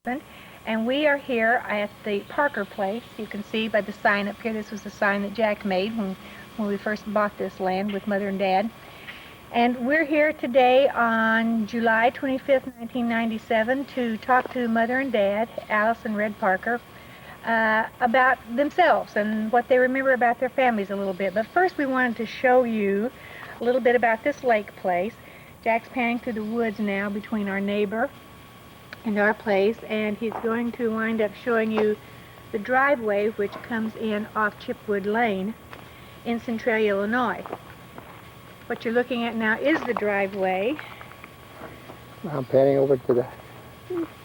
And we are here at the Parker place. You can see by the sign up here, this was the sign that Jack made when we first bought this land with Mother and Dad. And we're here today on July 25th, 1997 to talk to Mother and Dad, Alice and Red Parker, about themselves and what they remember about their families a little bit. But first we wanted to show you a little bit about this lake place. Jack's panning through the woods now between our neighbor and our place, and he's going to wind up showing you the driveway which comes in off Chipwood Lane in Centralia, Illinois. What you're looking at now is the driveway. I'm panning over to the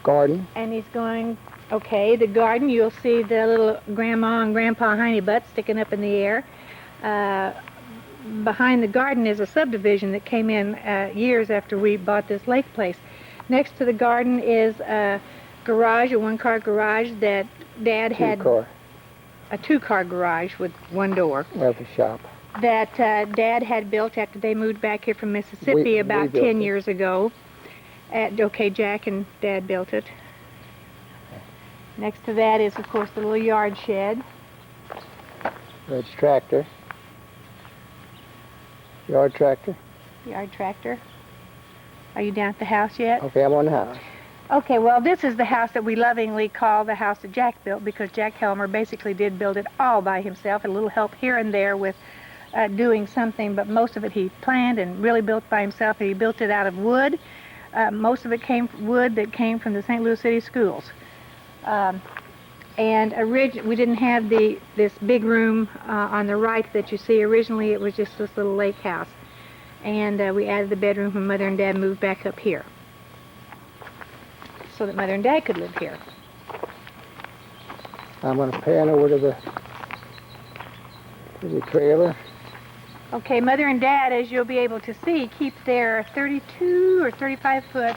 garden. And he's going, okay, the garden, you'll see the little Grandma and Grandpa hiney butts sticking up in the air. Behind the garden is a subdivision that came in years after we bought this lake place. Next to the garden is a garage, a one-car garage that Dad had. A two-car garage with one door. Well, the shop. That Dad had built after they moved back here from Mississippi about 10 years ago. Okay, Jack and Dad built it. Next to that is, of course, the little yard shed. Red's tractor. Yard tractor. Yard tractor. Are you down at the house yet? Okay, I'm on the house. Okay, well, this is the house that we lovingly call the house that Jack built, because Jack Helmer basically did build it all by himself, a little help here and there with doing something, but most of it he planned and really built by himself. He built it out of wood. Most of it came from wood that came from the St. Louis City schools. And we didn't have this big room on the right that you see. Originally, it was just this little lake house. And we added the bedroom when Mother and Dad moved back up here, so that Mother and Dad could live here. I'm going to pan over to the trailer. Okay, Mother and Dad, as you'll be able to see, keep their 32 or 35-foot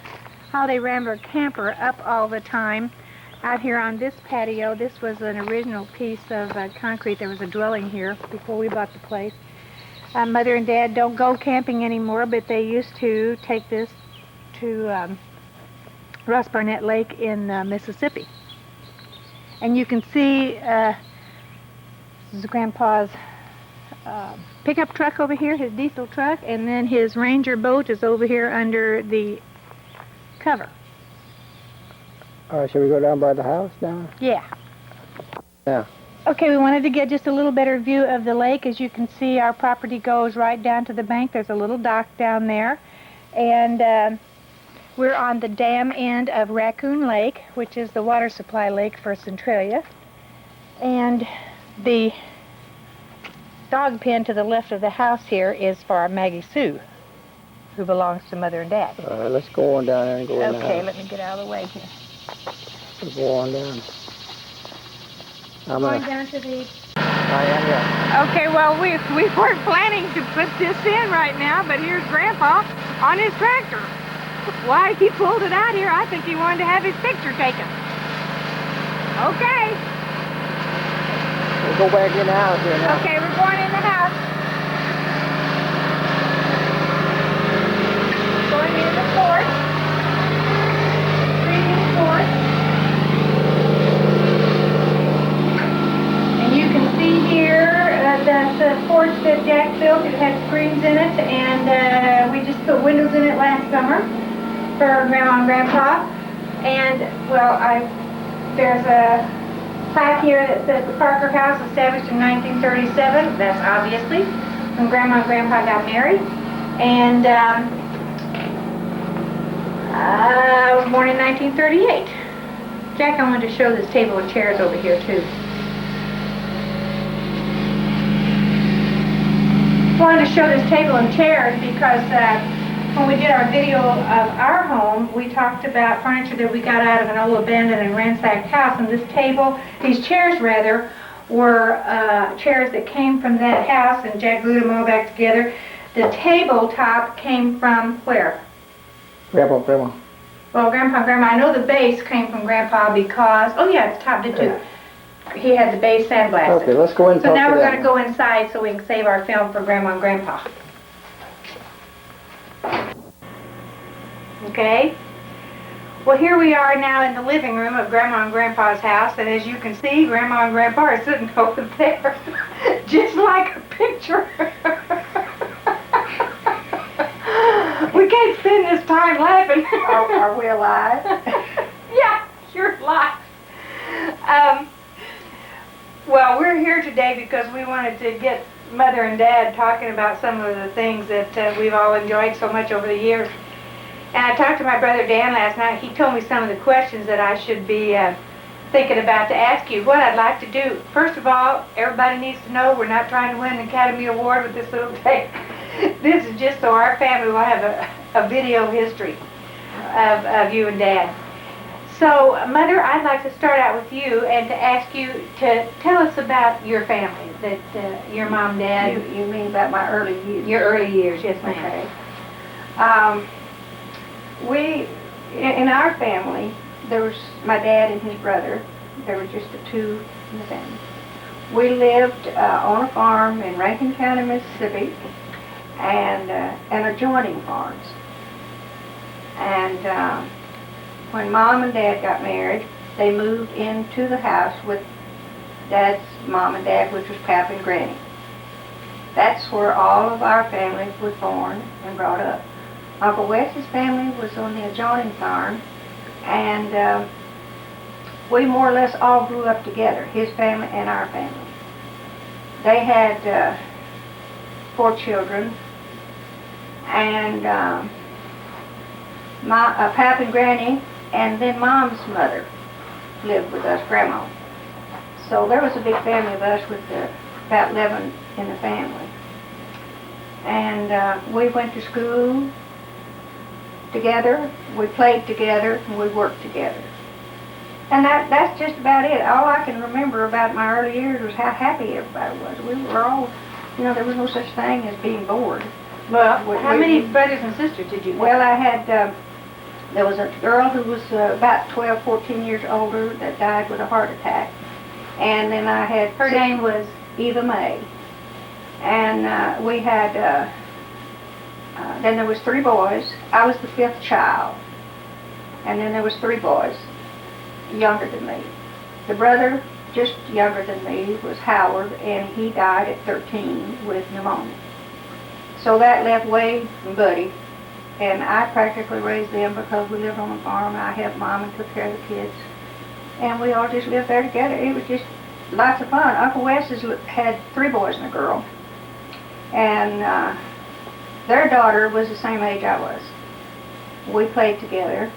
Holiday Rambler camper up all the time. Out here on this patio, this was an original piece of concrete. There was a dwelling here before we bought the place. Mother and Dad don't go camping anymore, but they used to take this to Ross Barnett Lake in Mississippi. And you can see this is Grandpa's pickup truck over here, his diesel truck, and then his Ranger boat is over here under the cover. All right, shall we go down by the house now? Yeah. Yeah. Okay, we wanted to get just a little better view of the lake. As you can see, our property goes right down to the bank. There's a little dock down there. And we're on the dam end of Raccoon Lake, which is the water supply lake for Centralia. And the dog pen to the left of the house here is for our Maggie Sue, who belongs to Mother and Dad. All right, let's go on down there and go in the house. Okay, let me get out of the way here. Let's go on down. Going down to the... I am, yeah. Okay, well, we weren't planning to put this in right now, but here's Grandpa on his tractor. Why he pulled it out here, I think he wanted to have his picture taken. Okay. We'll go back in the house here now. Okay, we're going in the house. Going into the porch. Reading the porch. And you can see here that the porch that Jack built, it had screens in it, and we just put windows in it last summer for Grandma and Grandpa. And, well, there's a plaque here that says the Parker House established in 1937. That's obviously when Grandma and Grandpa got married. And I was born in 1938. Jack, I wanted to show this table and chairs over here too. I wanted to show this table and chairs because when we did our video of our home, we talked about furniture that we got out of an old abandoned and ransacked house, and these chairs rather, were chairs that came from that house, and Jack glued them all back together. The tabletop came from where? Grandpa. Well, Grandpa and Grandma, I know the base came from Grandpa because, oh yeah, the top did too. He had the base sandblasted. Okay, let's go in and So talk now to we're them. going to go inside so we can save our film for Grandma and Grandpa. Okay? Well, here we are now in the living room of Grandma and Grandpa's house, and as you can see, Grandma and Grandpa are sitting over there, just like a picture. We can't spend this time laughing. Are we alive? Yeah, you're alive. Well, we're here today because we wanted to get Mother and Dad talking about some of the things that we've all enjoyed so much over the years. And I talked to my brother Dan last night. He told me some of the questions that I should be thinking about to ask you. What I'd like to do, first of all, everybody needs to know we're not trying to win an Academy Award with this little tape. This is just so our family will have a video history of you and Dad. So, Mother, I'd like to start out with you and to ask you to tell us about your family, that your mom, Dad. You mean about my early years? Your early years, yes, ma'am. Okay. We, in our family, there was my dad and his brother. There were just the two in the family. We lived on a farm in Rankin County, Mississippi, and adjoining farms. And when Mom and Dad got married, they moved into the house with Dad's mom and dad, which was Pap and Granny. That's where all of our family was born and brought up. Uncle Wes's family was on the adjoining farm, and we more or less all grew up together, his family and our family. They had 4 children, and Pap and Granny, and then Mom's mother lived with us, Grandma. So there was a big family of us with about 11 in the family. And we went to school together, we played together, and we worked together. And that's just about it. All I can remember about my early years was how happy everybody was. We were all, there was no such thing as being bored. Well, how many brothers and sisters did you have? Well, I had, there was a girl who was about 12, 14 years older that died with a heart attack. And then I had... Her name was? Eva May. And we had... then there was 3 boys. I was the 5th child. And then there was 3 boys, younger than me. The brother, just younger than me, was Howard, and he died at 13 with pneumonia. So that left Wade and Buddy, and I practically raised them because we lived on a farm. I helped Mom and took care of the kids. And we all just lived there together. It was just lots of fun. Uncle Wes had 3 boys and a girl. And their daughter was the same age I was. We played together.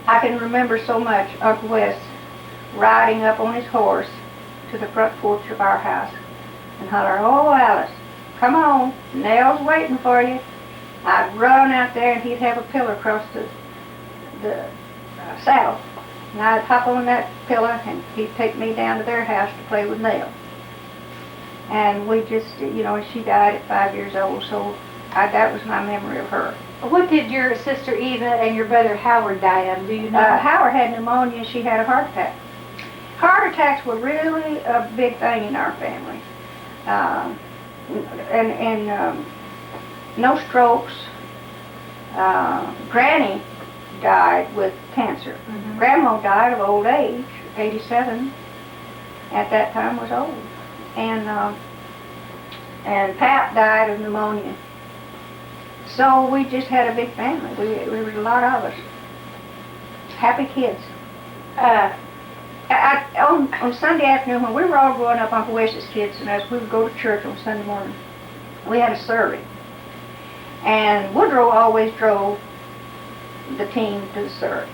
I can remember so much Uncle Wes riding up on his horse to the front porch of our house and holler, "Oh, Alice, come on, Nell's waiting for you." I'd run out there and he'd have a pillar across the saddle. And I'd hop on that pillar and he'd take me down to their house to play with Nell. And we just, she died at 5 years old, so that was my memory of her. What did your sister Eva and your brother Howard die of? Do you know? Howard had pneumonia and she had a heart attack. Heart attacks were really a big thing in our family. And no strokes. Granny died with cancer. Mm-hmm. Grandma died of old age, 87. At that time was old. And Pap died of pneumonia. So we just had a big family. We was a lot of us. Happy kids. On Sunday afternoon, when we were all growing up, Uncle Wes's kids and us, we would go to church on Sunday morning. We had a service. And Woodrow always drove the team to the service.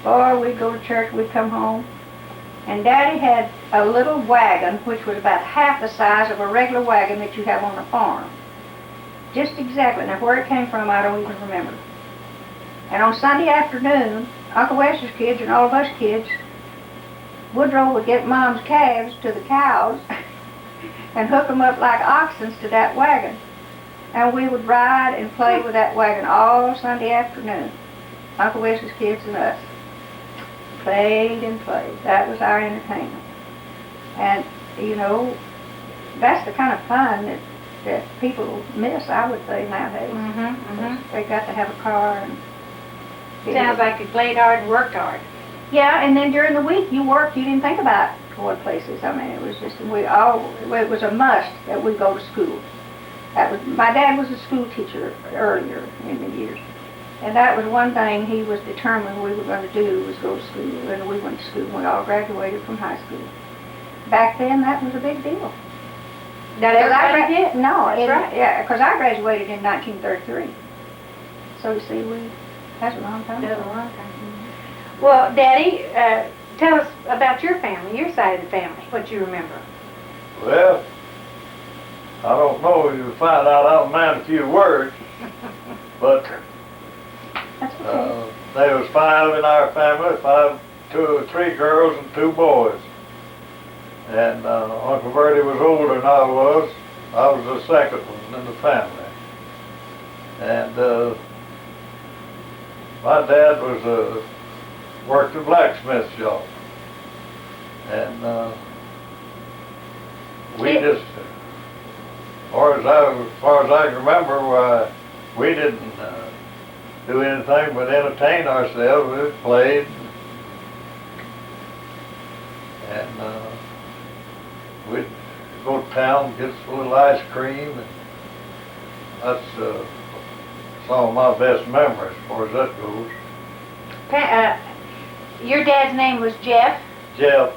Boy, we'd go to church, we'd come home. And Daddy had a little wagon, which was about half the size of a regular wagon that you have on a farm. Just exactly. Now, where it came from, I don't even remember. And on Sunday afternoon, Uncle Wes's kids and all of us kids, Woodrow would get Mom's calves to the cows and hook them up like oxen to that wagon. And we would ride and play with that wagon all Sunday afternoon. Uncle Wes's kids and us. Played and played. That was our entertainment. And, that's the kind of fun that people miss, I would say, nowadays. Mm-hmm, mm-hmm. They got to have a car Sounds like you played hard and worked hard. Yeah, and then during the week you worked, you didn't think about going places. I mean, it was just, it was a must that we go to school. My dad was a school teacher earlier in the years. And that was one thing he was determined we were going to do, was go to school. And we went to school. We all graduated from high school. Back then, that was a big deal. Not everybody did. No, That's right. Yeah, because I graduated in 1933. So you see, that's a long time That was ago. a long time. Well, Daddy, tell us about your family, your side of the family, what you remember. Well, I don't know. You'll find out I don't mind a few words, but That's okay. there was 5 in our family, 3 girls and 2 boys. And Uncle Bertie was older than I was. I was the second one in the family. And my dad was worked a blacksmith shop. And we just, as far as I can remember, we didn't do anything but entertain ourselves. We played, and we'd go to town, get us a little ice cream, and that's some of my best memories as far as that goes. Your dad's name was Jeff. Jeff,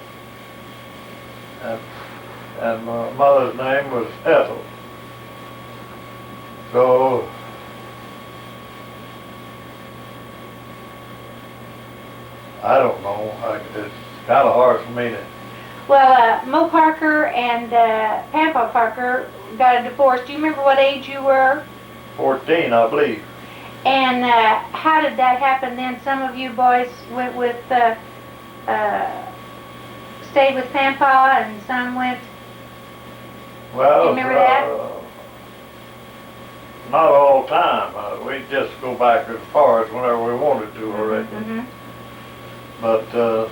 and my mother's name was Ethel. So I don't know. It's kind of hard for me to. Well, Mo Parker and Pampa Parker got a divorce. Do you remember what age you were? 14, I believe. And how did that happen then? Some of you boys went with, stayed with Pampa, and some went. Well, You remember that? Not all the time. We just go back as far as whenever we wanted to, I reckon. Mm-hmm. But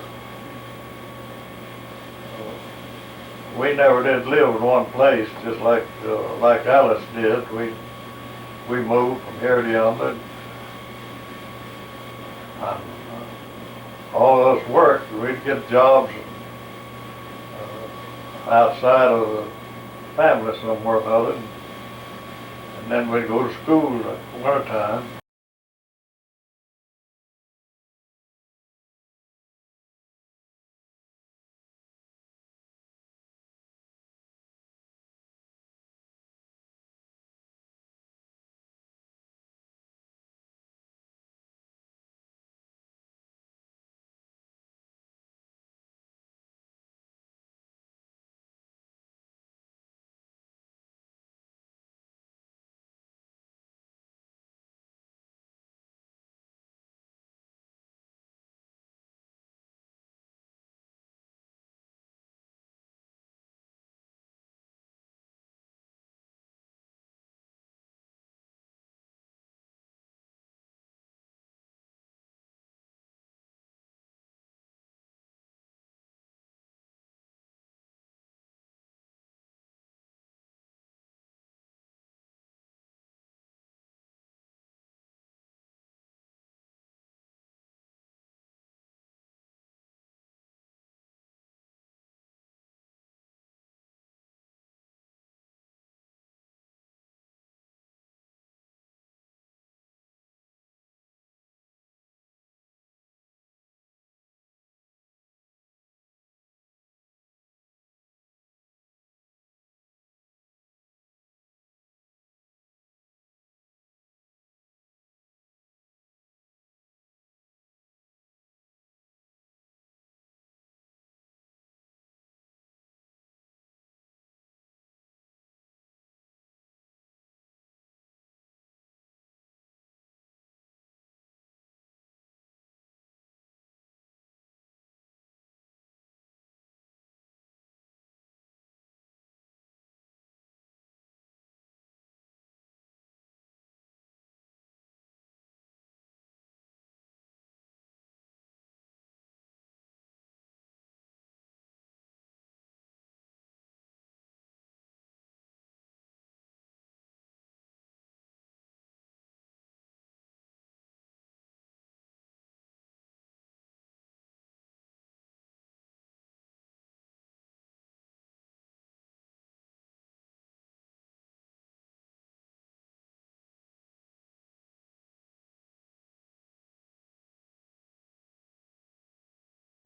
we never did live in one place, just like Alice did. We moved from here to yonder. And, all of us worked. We'd get jobs outside of the family somewhere or another, and then we'd go to school in the wintertime.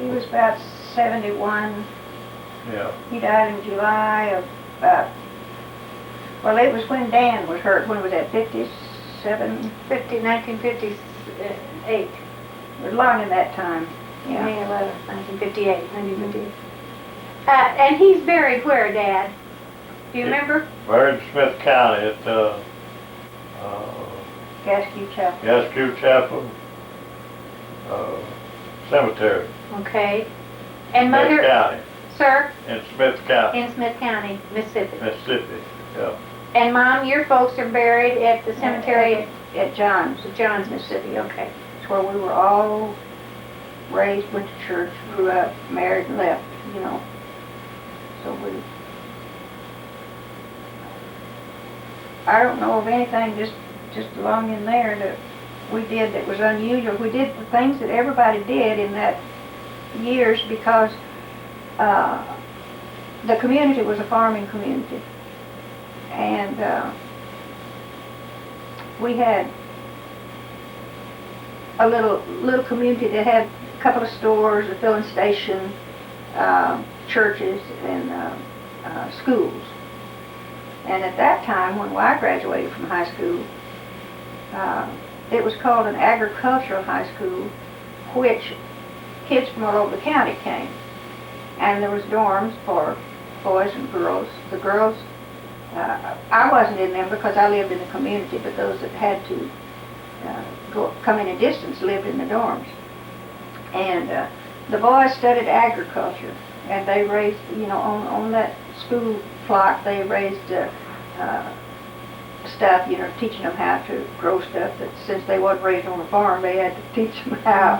He was about 71. Yeah. He died in July of well, it was when Dan was hurt, when was that, 57? 1958, It was long in that time, yeah. May 11th, 1958, 1958. And he's buried where, Dad? Do you Yeah. remember? Buried in Smith County at, Gaskew Chapel. Gaskew Chapel, Cemetery, Okay. And Smith Mother, County, sir, in Smith County, in Smith County, Mississippi. Mississippi, yeah. And Mom, your folks are buried at the cemetery At John's. at Johns, Mississippi, okay. It's where we were all raised, went to church, grew up, married, and left, you know. So I don't know of anything just along in there that we did that was unusual. We did the things that everybody did in that years because the community was a farming community. And we had a little community that had a couple of stores, a filling station, churches, and schools. And at that time, when I graduated from high school, it was called an agricultural high school, which kids from all over the county came. And there was dorms for boys and girls. The girls, I wasn't in them because I lived in the community, but those that had to come in a distance lived in the dorms. And the boys studied agriculture, and they raised, you know, on that school flock, they raised stuff, you know, teaching them how to grow stuff that since they wasn't raised on a farm, they had to teach them how.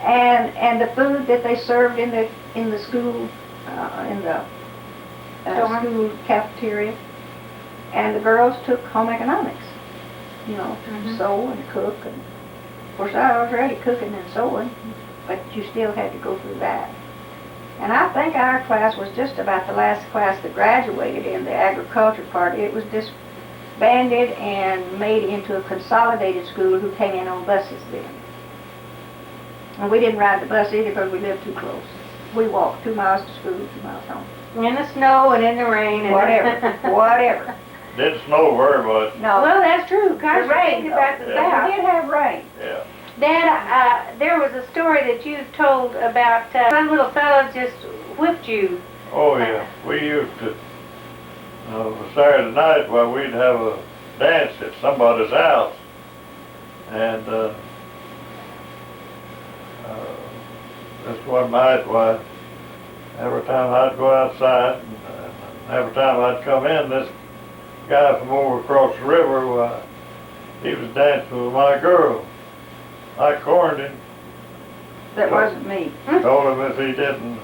And the food that they served in the school, in the school cafeteria, and the girls took home economics, you know, to sew and cook. And of course, I was already cooking and sewing, but you still had to go through that. And I think our class was just about the last class that graduated in the agriculture part. It was disbanded and made into a consolidated school who came in on buses then. And we didn't ride the bus either because we lived too close. We walked 2 miles to school, 2 miles home. In the snow and in the rain and Whatever. Didn't snow very much, No, Well, that's true. Gosh, The rain, think about the we though. South. did have rain. yeah. Dad, there was a story that you told about some little fellow just whipped you. Oh, yeah. We used to, Saturday night, well, we'd have a dance at somebody's house. And this one night, why, every time I'd go outside, and every time I'd come in, this guy from over across the river, why, he was dancing with my girl. I cornered him. That wasn't me. Told him if he didn't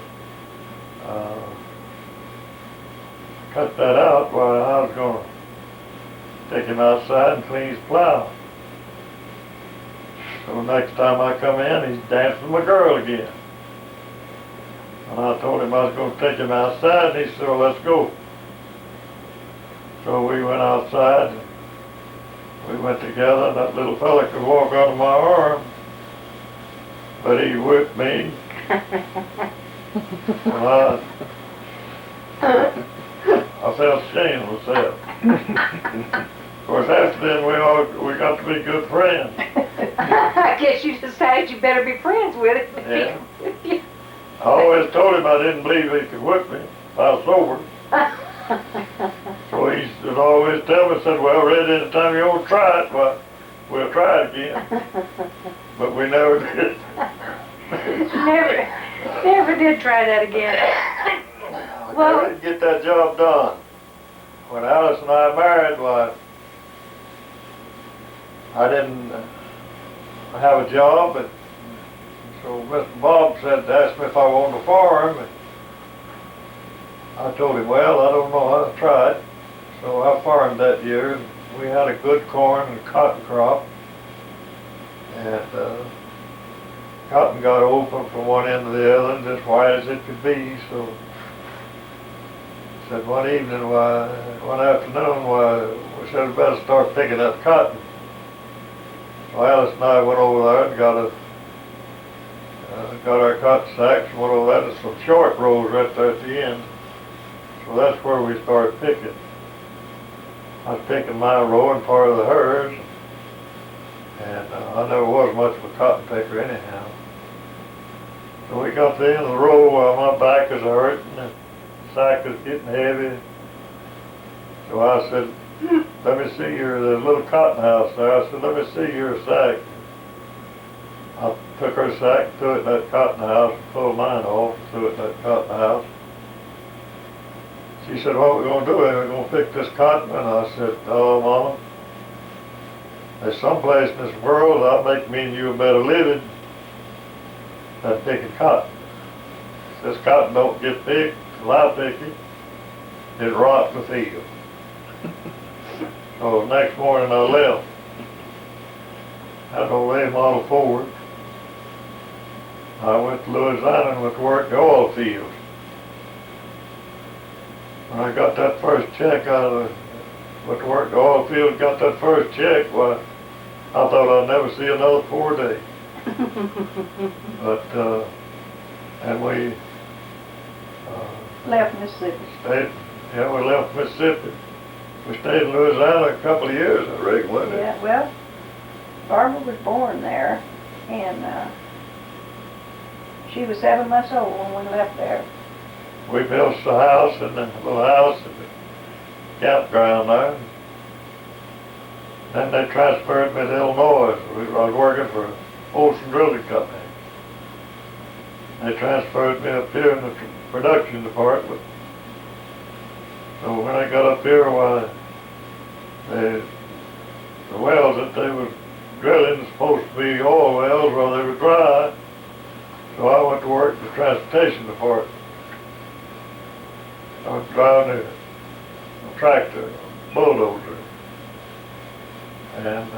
cut that out, why, I was going to take him outside and clean his plow. So next time I come in, he's dancing with my girl again. And I told him I was going to take him outside, and he said, well, let's go. So we went outside, and we went together, and that little fella could walk under my arm, but he whipped me. Well, I felt ashamed of myself. Of course, after then, we got to be good friends. I guess you decided you better be friends with it. Yeah. I always told him I didn't believe he could whip me if I was sober. So he would always tell me, said, well, Red, anytime you want to try it, well, we'll try it again. But we never did. Never did try that again. Well, I didn't get that job done. When Alice and I married, why, I didn't have a job, but so Mr. Bob said, asked me if I wanted to farm, and I told him, well, I don't know how to try it. So I farmed that year, and we had a good corn and cotton crop, and cotton got open from one end to the other, and as white as it could be, so said one evening, one afternoon, we said we better start picking up cotton. So Alice and I went over there and got got our cotton sacks, and one of that is some short rows right there at the end. So that's where we started picking. I was picking my row and part of the hers, and I never was much of a cotton picker anyhow. So we got to the end of the row while my back was hurting, and the sack was getting heavy. So I said, let me see there's a little cotton house there. I said, let me see your sack. I took her sack, threw it in that cotton house, pulled mine off, threw it in that cotton house. She said, what are we going to do? Are we going to pick this cotton? And I said, oh, Mama, there's some place in this world that'll make me and you a better living than picking cotton. This cotton don't get picked till I pick it. It rots in the field. So the next morning I left. Had an old A Model Ford. I went to Louisiana and went to work the oil fields. When I got that first check went to work the oil field, got that first check, well, I thought I'd never see another 4 days. But, and we Left Mississippi. we left Mississippi. We stayed in Louisiana a couple of years, I reckon, wasn't it? Yeah, well, Barbara was born there, and she was 7 months old when we left there. We built a house and a little house in the campground there. Then they transferred me to Illinois. I was working for Olson Drilling Company. They transferred me up here in the production department. So when I got up here, why, the wells that they were drilling was supposed to be oil wells while they were dry. So I went to work in the transportation department. I was driving a tractor, a bulldozer. And I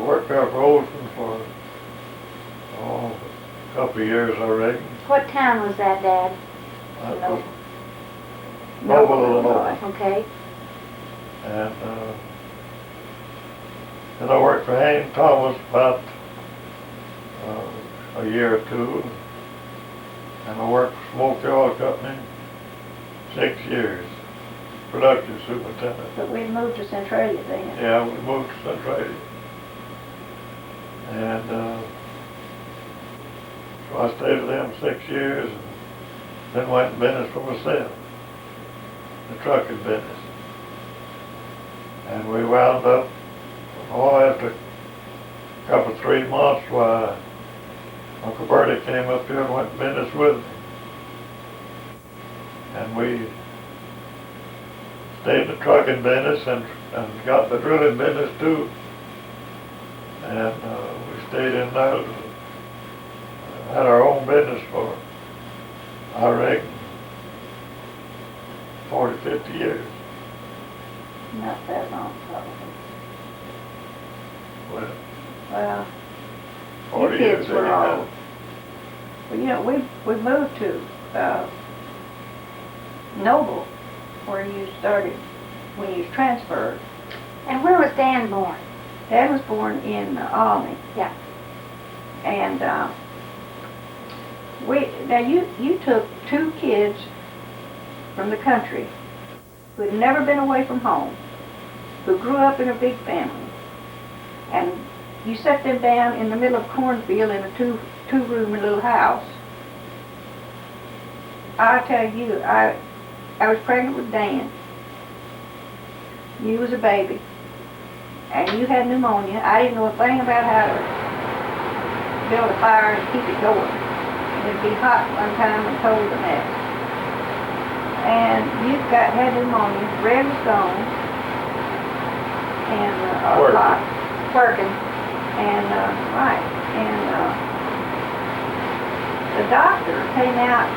worked there for Olson for a couple of years, I reckon. What town was that, Dad? That was Noble, Noble, Illinois. Okay. And then I worked for Hayne Thomas about a year or two. And I worked for Smoky Oil Company 6 years, production superintendent. But we moved to Centralia then. Yeah, we moved to Centralia. And so I stayed with them 6 years and then went in business for myself, the trucking business. And we wound up, after a couple, 3 months, why Uncle Bertie came up here and went in business with me. And we stayed in the trucking business and got the drilling business too. And we stayed in there, had our own business for, I reckon, 40, 50 years. Not that long, probably. Well, Well, 40 you years kids were anyhow. old. Well, you know, we moved to Noble, where you started, when you transferred. And where was Dan born? Dad was born in Albany. Yeah. And you took 2 kids from the country who had never been away from home, who grew up in a big family, and you set them down in the middle of cornfield in a two-room little house. I tell you, I was pregnant with Dan. You was a baby, and you had pneumonia. I didn't know a thing about how to build a fire and keep it going. It'd be hot one time and cold the next. And you had pneumonia. Red was gone, and Working. lot. Working. And right, and the doctor came out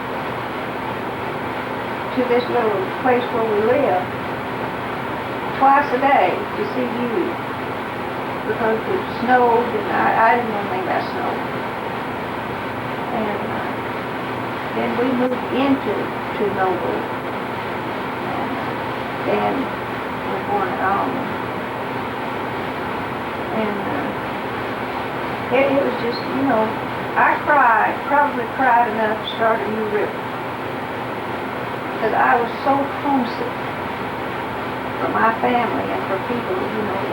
to this little place where we live twice a day to see you because it snowed, and I didn't know anything about snow. And then we moved into Noble, and Dan was born at Alma. And It was just, I probably cried enough to start a new river. Because I was so homesick for my family and for people,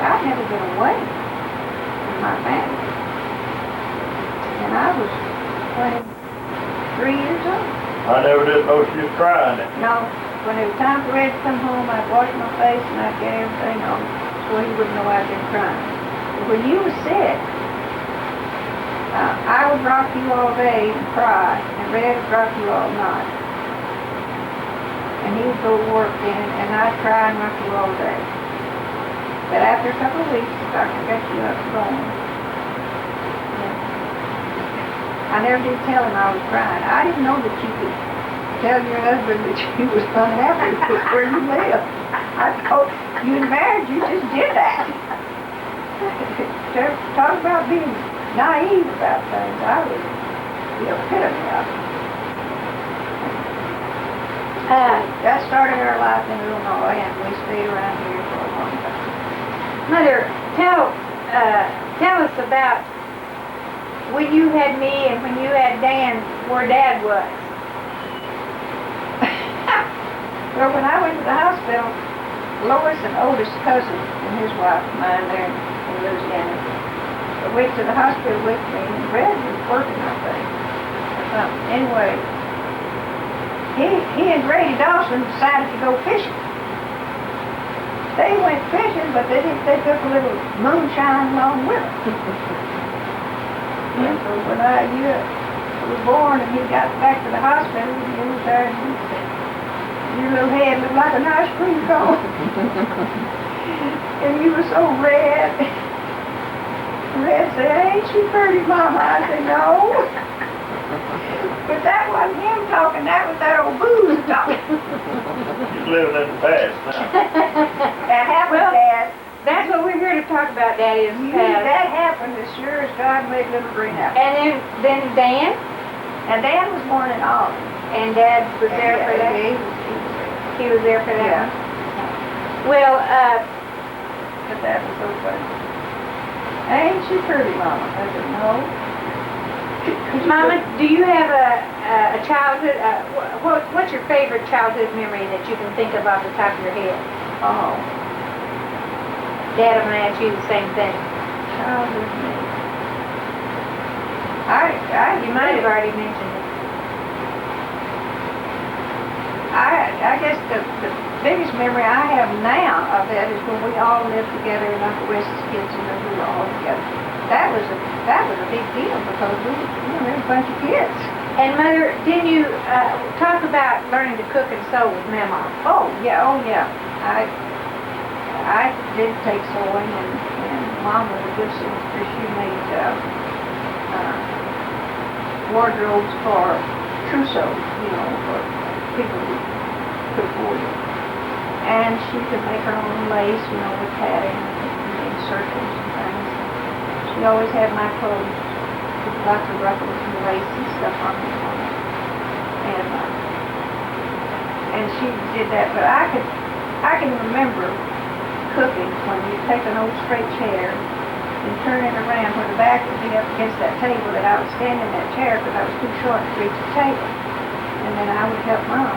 I'd never been away from my family. And I was 23 years old. I never did know she was crying. No, when it was time for Red to come home, I'd wash my face and I'd get everything on so he wouldn't know I'd been crying. But when you were sick, I would rock you all day and cry, and Red would rock you all night. And he would go to work then, and I'd cry and rock you all day. But after a couple of weeks, the doctor got you up and going. I never did tell him I was crying. I didn't know that you could tell your husband that you was unhappy with where you lived. I thought you and married, you just did that. Talk about being naive about things. I was the epitome of it. That started our life in Illinois, and we stayed around here for a long time. Mother, tell us about when you had me and when you had Dan, where Dad was. Well, when I went to the hospital, Lois, an oldest cousin, and his wife, mine there in Louisiana, went to the hospital with me, and Red was working, I think, or something. Anyway, he and Grady Dawson decided to go fishing. They went fishing, but they took a little moonshine along with them. And so when you was born and he got back to the hospital, he was there and he said, "Your little head looked like an ice cream cone." And you were so red. Red said, "Ain't she pretty, Mama?" I said, "No." But that wasn't him talking, that was that old booze talking. She's living in the past now. That happened, Well, Dad. That's what we're here to talk about, Daddy, is That happened as sure as God made little green apples. And then Dan, And Dan was born in Albany. and Dad was there for that. He was there for that. Yeah, Well, but that was so funny. Ain't she pretty, Mama? I said, "No." Mama, do you have a childhood? What's your favorite childhood memory that you can think of off the top of your head? Oh, Dad, I'm gonna ask you the same thing. childhood memory. You might have already mentioned it. I guess the biggest memory I have now of that is when we all lived together in Uncle Wes's kitchen and we were all together. That was a big deal because we were a bunch of kids. And Mother, didn't you talk about learning to cook and sew with Mama? Oh yeah. I did take sewing and Mom was a good seamstress. She made wardrobes for trousseau, for people who could afford it. And she could make her own lace, with padding and circles and things. She always had my clothes with lots of ruffles and lace and stuff on them. And she did that, but I can remember cooking when you take an old straight chair and turn it around where the back would be up against that table that I would stand in that chair because I was too short to reach the table. And then I would help Mom.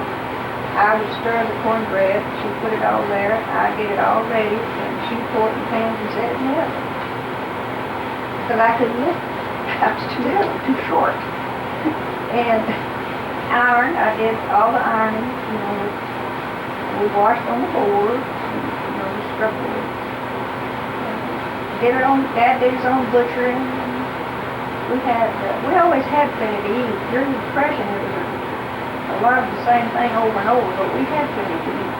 I would stir the cornbread, she'd put it all there, I'd get it all ready, and she'd pour it in pans and set it in the oven. Because I couldn't lift it. I was too little, too short. And iron, I did all the ironing, we washed on the board, we scrubbed it. Dad did his own butchering. We always had plenty to eat. During the Depression, it was a lot of the same thing over and over, but we had plenty to eat.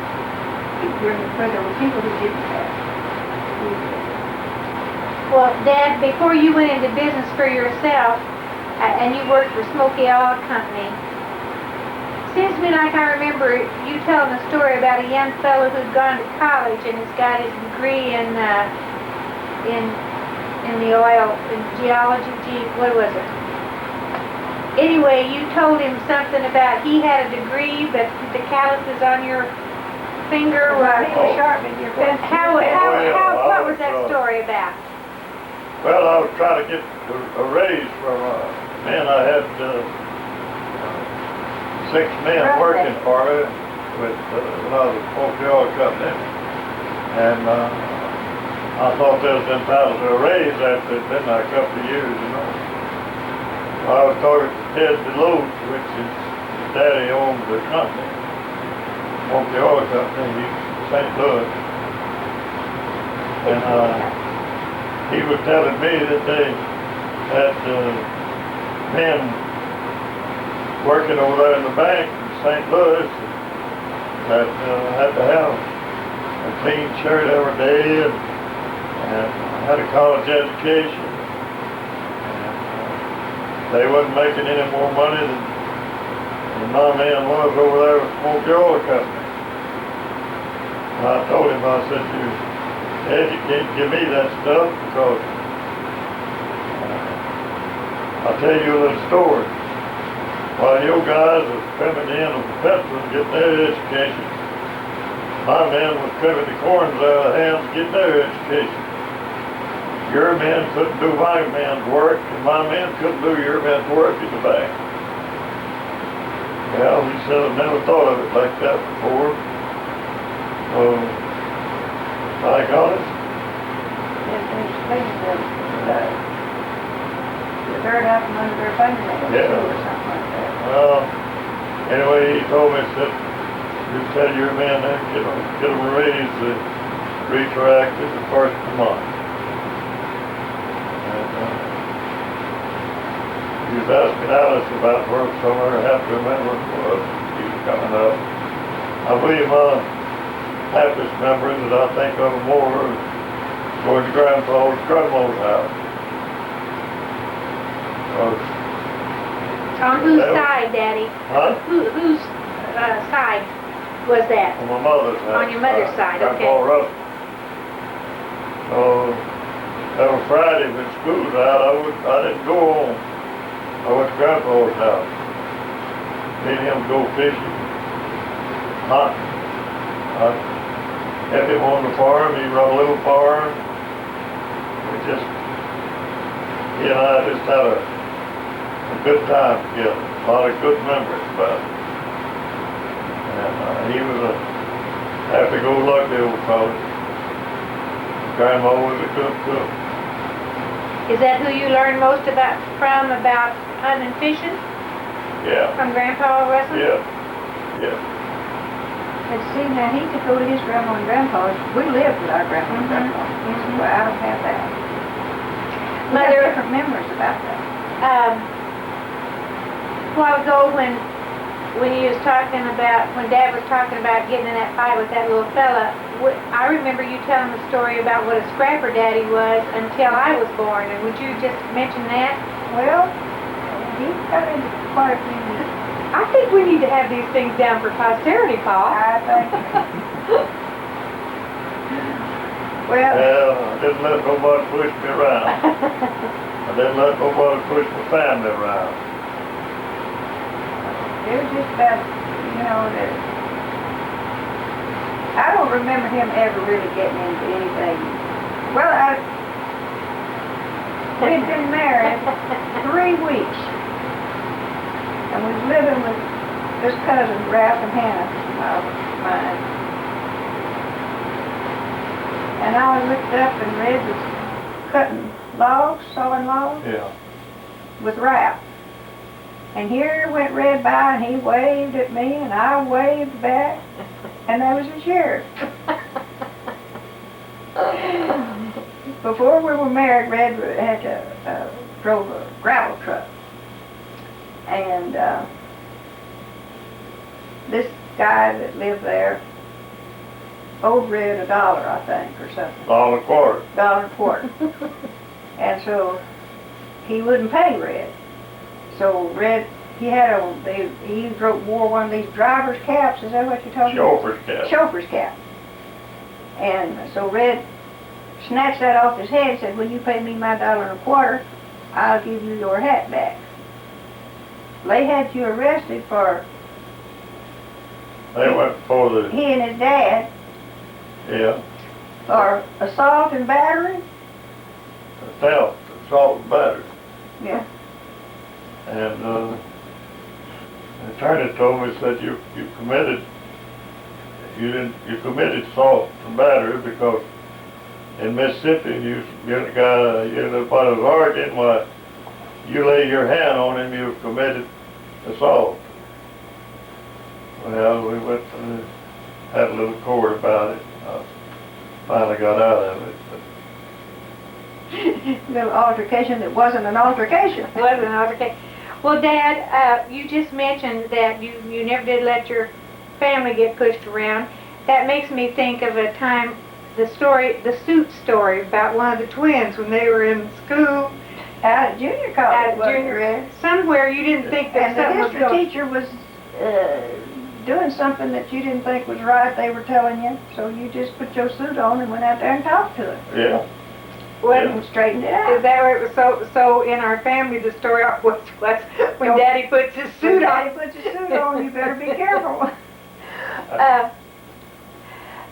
But there were people who didn't have. Well, Dad, before you went into business for yourself, and you worked for Smoky Oil Company, seems to me like I remember you telling a story about a young fellow who'd gone to college and has got his degree in the oil, in geology, what was it? Anyway, you told him something about he had a degree, but the calluses on your finger were Sharp in your pencil. what was that Well, story about? Well, I was trying to get a raise from a man I had, 6 men working for me with, when I was at Smoky Oil Company. And, I thought they was entitled to a raise after it'd been like a couple of years, you know. I was talking to Ted DeLoach, which is his daddy owned the company, Smoky Oil Company, he's in St. Louis. And, he was telling me that they had, men working over there in the bank in St. Louis that, had to have a clean shirt every day and had a college education. And, they wasn't making any more money than my man was over there with Smoky Oil Company. And I told him, I said, Ed, you can't give me that stuff because I'll tell you a little story. While your guys was coming in on the petrol and getting their education, my men was trimming the corns out of the hands getting their education. Your men couldn't do my men's work, and my men couldn't do your men's work in the bank. Well, he said, I've never thought of it like that before. My God. The dirt out from under their fingernails Yeah. too, or something like that. Well, anyway, he told me, said, you tell your man that, get them a raise, retroactive the first of the month. And, he was asking Alice about work somewhere, I have to remember what he was coming up. I believe my happiest memories that I think of more is going to Grandpa's grandma's house. On whose That was- side, Daddy? Huh? Whose side was that? On my mother's house. On your mother's side, okay. Grandpa Russell. So, that was Friday when school was out, I didn't go home. I went to Grandpa's house. Me and him go fishing. Hunting. I had him on the farm, he run a little farm. He and I just had a good time together. A lot of good memories about it. And he was a happy-go-lucky old fellow. Grandma was a good cook. Is that who you learned most about hunting and fishing? Yeah, From Grandpa Russell? yeah, yeah. But see, now he could go to his grandma and grandpa's. We lived with our grandma and grandpa. Well, I don't have that. We have Mother- different memories about that. A while ago when you was talking about, when Dad was talking about getting in that fight with that little fella, I remember you telling the story about what a scrapper Daddy was until I was born, and would you just mention that? Well, he got into quite a few. I think we need to have these things down for posterity, Pa. I think. Well, I didn't let nobody push me around. I didn't let nobody push my family around. it was just about, that. I don't remember him ever really getting into anything. Well, we'd been married 3 weeks. And we was living with his cousins, Ralph and Hannah, mine. And I looked up and Red was cutting logs, sawing logs Yeah. with Ralph. And here went Red by and he waved at me and I waved back. And there was a sheriff. Before we were married, Red had drove a gravel truck. And this guy that lived there owed Red $1, I think, or something. $1.25. $1.25. And so he wouldn't pay Red. So Red, he wore one of these driver's caps. Is that what you're talking about? Chauffeur's cap. Chauffeur's cap. And so Red snatched that off his head and said, "Will you pay me my $1.25? I'll give you your hat back." They had you arrested for They went for the, he and his dad yeah, for assault and battery. the theft. assault and battery. Yeah. And the attorney told me, said you committed assault and battery because in Mississippi you the guy but was arguing why you lay your hand on him, you've committed assault. Well, we went and had a little court about it. I finally got out of it. But Little altercation that wasn't an altercation. Wasn't an altercation. Well, Dad, you just mentioned that you never did let your family get pushed around. That makes me think of a time, the suit story about one of the twins when they were in school Out at junior college, at wasn't junior. it? Somewhere you didn't think that And the something was history going. teacher was doing something that you didn't think was right, they were telling you, so you just put your suit on and went out there and talked to them. yeah, And straightened it Is out. that where it was? So in our family, the story was when Don't- Daddy puts his When suit Daddy on. puts your suit on, you better be careful.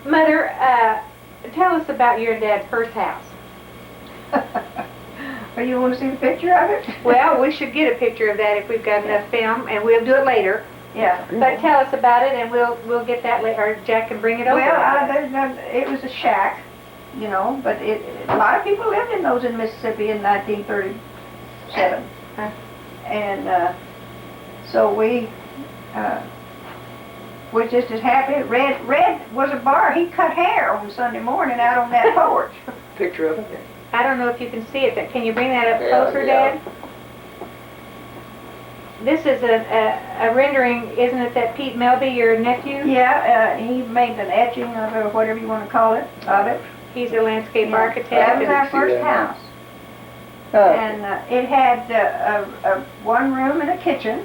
Mother, tell us about your and Dad's first house. Well, you want to see the picture of it? Well, we should get a picture of that if we've got enough film, and we'll do it later. Yeah. But tell us about it, and we'll get that later, or Jack can bring it over. Well, it was a shack, you know, but a lot of people lived in those in Mississippi in 1937. Huh. And so we were just as happy. Red was a bar. He cut hair on Sunday morning out on that porch. Picture of it? I don't know if you can see it, but can you bring that up Yeah, closer, yeah. Dad? This is a rendering, isn't it, that Pete Melby, your nephew? Yeah, he made an etching of it, or whatever you want to call it, of it. He's a landscape Yeah. architect. That was and- our first Yeah. house. And it had a one room and a kitchen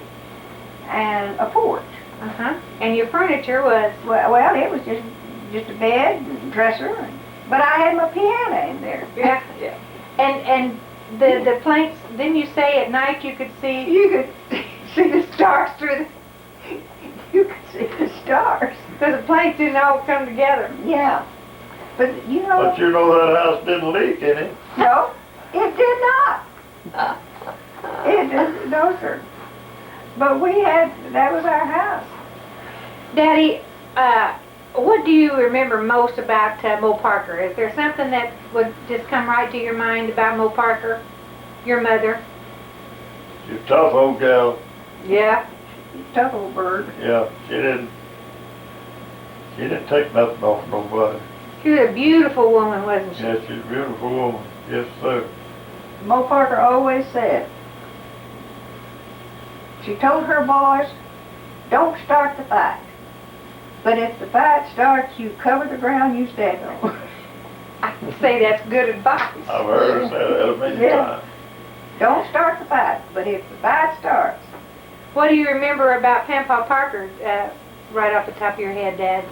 and a porch. Uh-huh. And your furniture was, Well, it was just a bed and dresser, but I had my piano in there. yeah. And the planks, didn't you say at night you could see? You could see the stars through the. You could see the stars. Because the planks didn't all come together. Yeah, but you know, but you know that house didn't leak any. no, it did not. It did, no, sir. But that was our house. Daddy, what do you remember most about Mo Parker? Is there something that would just come right to your mind about Mo Parker, your mother? She's a tough old gal. Yeah. Tough old bird. Yeah, she didn't take nothing off nobody. She was a beautiful woman, wasn't she? Yes, she's a beautiful woman. Yes, sir. Mo Parker always said, she told her boys, don't start the fight. But if the fight starts, you cover the ground you stand on. I can say that's good advice. I've heard her say that a many Yeah. times. Don't start the fight, but if the fight starts, What do you remember about Pampaw Parker, right off the top of your head, Dad?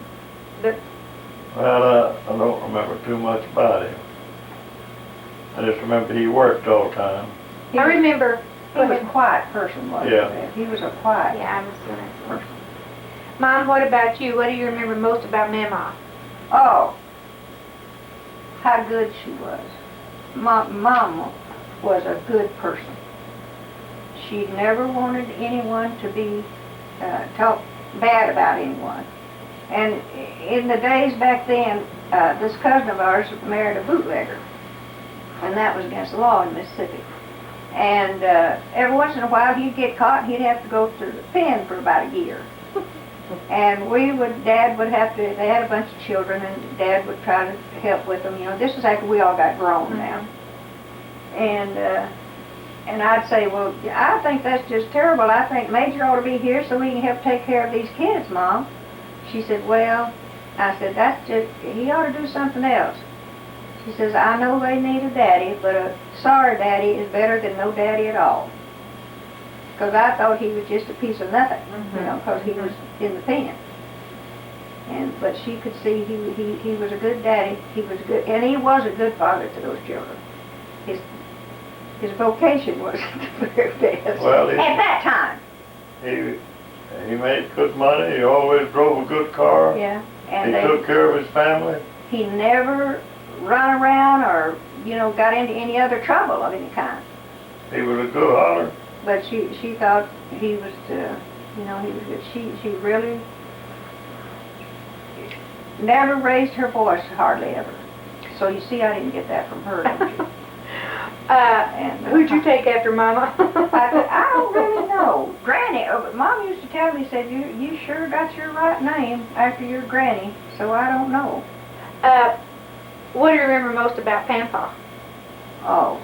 Well, I don't remember too much about him. I just remember he worked all the time. he I was, remember. he was a quiet person, wasn't Yeah. he? He was a quiet Yeah, I was gonna say. person. Mom, what about you? What do you remember most about Mama? Oh, how good she was. Mama was a good person. She never wanted anyone to be talk bad about anyone. And in the days back then, this cousin of ours married a bootlegger, and that was against the law in Mississippi. And every once in a while, he'd get caught, and he'd have to go to the pen for about a year. And Dad would have to, they had a bunch of children, and Dad would try to help with them. You know, this is after we all got grown now. And I'd say, well, I think that's just terrible. I think Major ought to be here so we can help take care of these kids, Mom. She said, well, I said, he ought to do something else. She says, I know they need a daddy, but a sorry daddy is better than no daddy at all. Because I thought he was just a piece of nothing, you know, because he was in the pen. But she could see he was a good daddy. He was good, and he was a good father to those children. His vocation was the very best Well, at that time. He made good money. He always drove a good car. Yeah, He and took care of his family. he never run around or got into any other trouble of any kind. He was a good holler. But she thought he was, he was good. She really never raised her voice, hardly ever. So you see, I didn't get that from her, don't you? Who'd you take after Mama? I don't really know. Granny, but Mom used to tell me, said, you sure got your right name after your granny, so I don't know. What do you remember most about Pampa? Oh,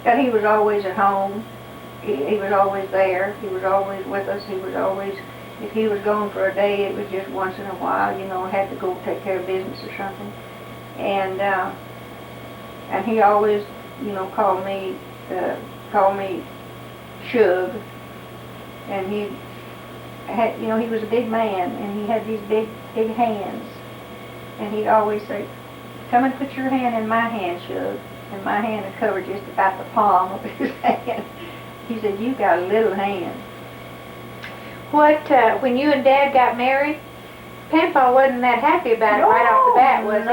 that he was always at home. He was always there. He was always with us. He was always, if he was gone for a day, it was just once in a while, had to go take care of business or something. And he always, called me Shug. And he had, he was a big man, and he had these big hands. And he'd always say, "Come and put your hand in my hand, Shug." And my hand would cover just about the palm of his hand. He said, "You got a little hand." When you and Dad got married, Pampa wasn't that happy about it right off the bat, was he?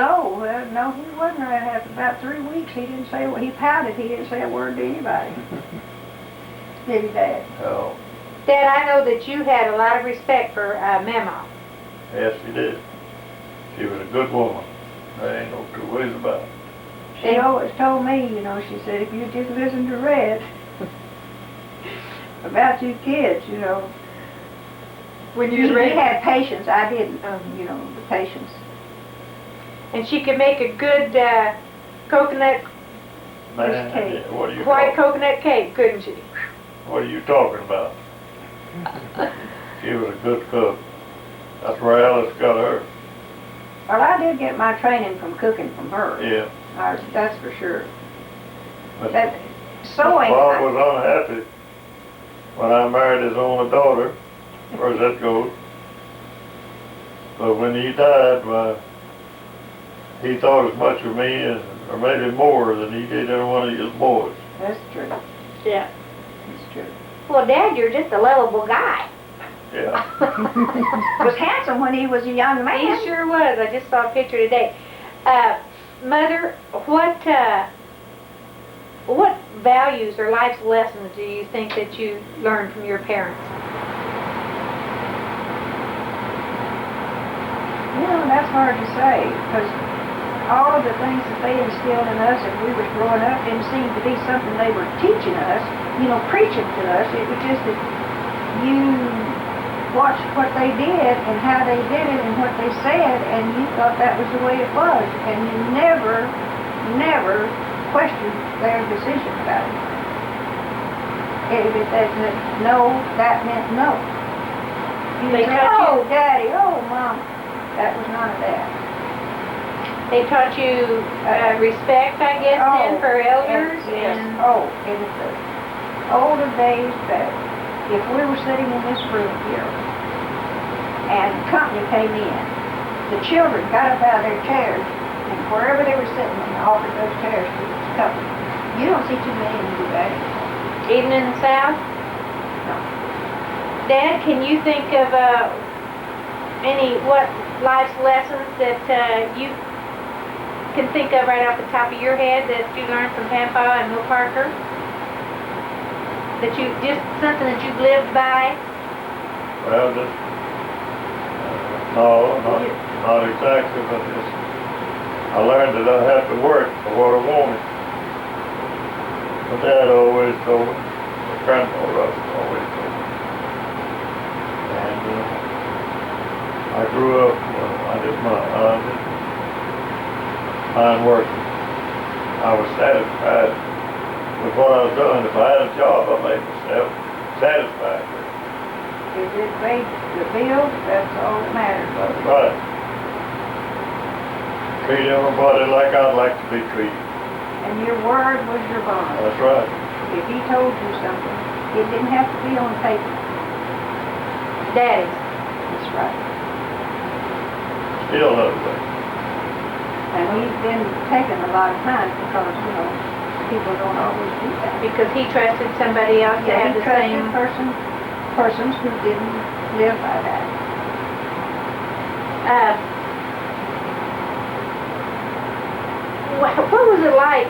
No, he wasn't right after about 3 weeks. He didn't say, he pouted. He didn't say a word to anybody. Did he, Dad? Oh, Dad, I know that you had a lot of respect for Mama. yes, he did. She was a good woman. There ain't no two ways about it. She always told me, she said, if you just listen to Red about you kids, When he had patience. I didn't, Oh. The patience. And she could make a good coconut, Man, cake. what are you white talking? coconut cake, couldn't she? What are you talking about? She was a good cook. That's where Alice got her. Well, I did get my training from cooking from her. Yeah. That's for sure. Mr. That sewing. Bob was unhappy when I married his only daughter, as far as that goes. But when he died, he thought as much of me, or maybe more, than he did any one of his boys. That's true. Yeah. That's true. Well, Dad, you're just a lovable guy. Yeah. Was handsome when he was a young man. He sure was. I just saw a picture today. Mother, what values or life's lessons do you think that you learned from your parents? That's hard to say, because all of the things that they instilled in us as we were growing up didn't seem to be something they were teaching us, preaching to us. It was just that you watched what they did and how they did it and what they said, and you thought that was the way it was, and you never questioned their decision about it. If they said no, that meant no. You They say, taught "Oh, Daddy, oh, Mom." That was none of that. They taught you respect, I guess, then for elders? Yes. And In the older days, that if we were sitting in this room here and company came in, the children got up out of their chairs and wherever they were sitting and offered those chairs to the company. You don't see too many of them do that. even in the South? No. Dad, can you think of what life's lessons that you can think of right off the top of your head that you learned from Pampa and Will Parker? That you, just something that you've lived by? Well, just, no, not exactly, but just, I learned that I had to work for what I wanted. My dad always told me, my grandmother always told me. And I grew up, I didn't mind working. I was satisfied with what I was doing. If I had a job, I made myself satisfied with it. If it paid the bills, that's all that matters. That's right. Treat everybody like I'd like to be treated. And your word was your bond. That's right. If he told you something, it didn't have to be on paper. Daddy's. That's right. Still that way. And we've been taking a lot of time because, people don't always do that. Because he trusted somebody else to have He the trusted same. persons who didn't live by that. what was it like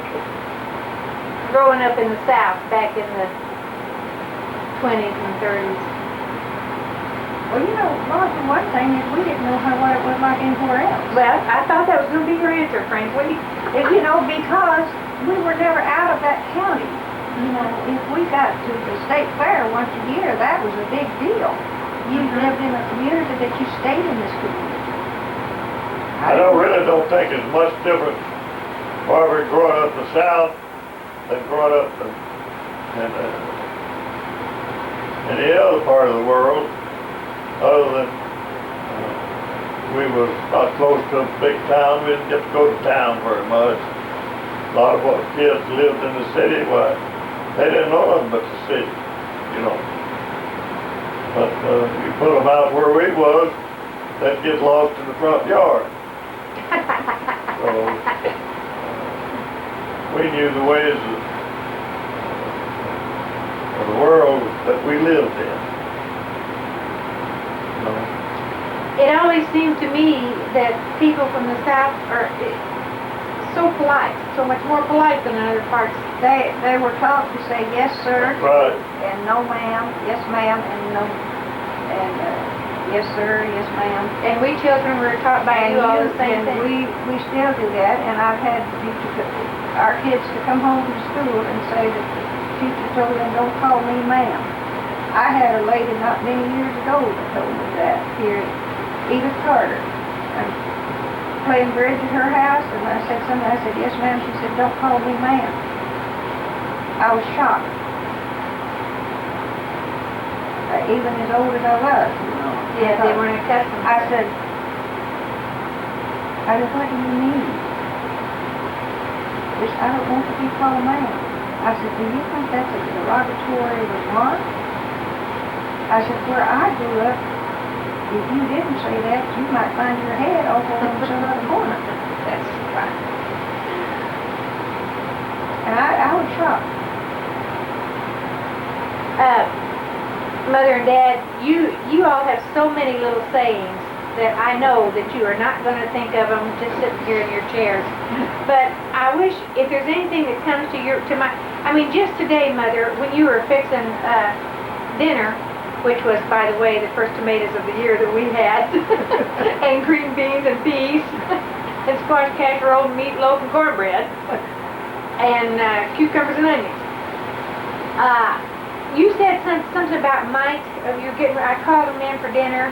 growing up in the South back in the 20s and 30s? Well, you know, Martha, one thing is we didn't know what it was like anywhere else. Well, I thought that was going to be your answer, frankly. You know, because we were never out of that county. You know, if we got to the state fair once a year, that was a big deal. You lived in a community that you stayed in this community. Really don't think it's much different Barbara growing up in the South than growing up in any other part of the world, other than we was not close to a big town. We didn't get to go to town very much. A lot of what kids lived in the city, well, they didn't know nothing but the city, you know. But you put them out where we was, they'd get lost in the front yard. So we knew the ways of the world that we lived in. You know? It always seemed to me that people from the South are so polite, so much more polite than in other parts. They were taught to say yes, sir, Right. and no, ma'am, yes, ma'am, and no, and yes, sir, yes, ma'am. And we children were taught by you all the same and thing. we still do that, and I've had our kids to come home from school and say that the teacher told them, don't call me ma'am. I had a lady not many years ago that told me that here, Edith Carter. I'm playing bridge at her house, and I said something, I said, yes, ma'am. She said, don't call me ma'am. I was shocked. Even as old as I was, you know. Yeah, they weren't accustomed. I said, what do you mean? I don't want to be called ma'am. I said, do you think that's a derogatory remark? I said, where I grew up, if you didn't say that, you might find your head over on some other corner. That's right. And I was shocked. Mother and Dad, you all have so many little sayings that I know that you are not going to think of them just sitting here in your chairs. But I wish, if there's anything that comes to my, I mean, just today, Mother, when you were fixing dinner, which was, by the way, the first tomatoes of the year that we had, and green beans and peas, and squash casserole, and meatloaf and cornbread, and cucumbers and onions. You said something about Mike. I called him in for dinner,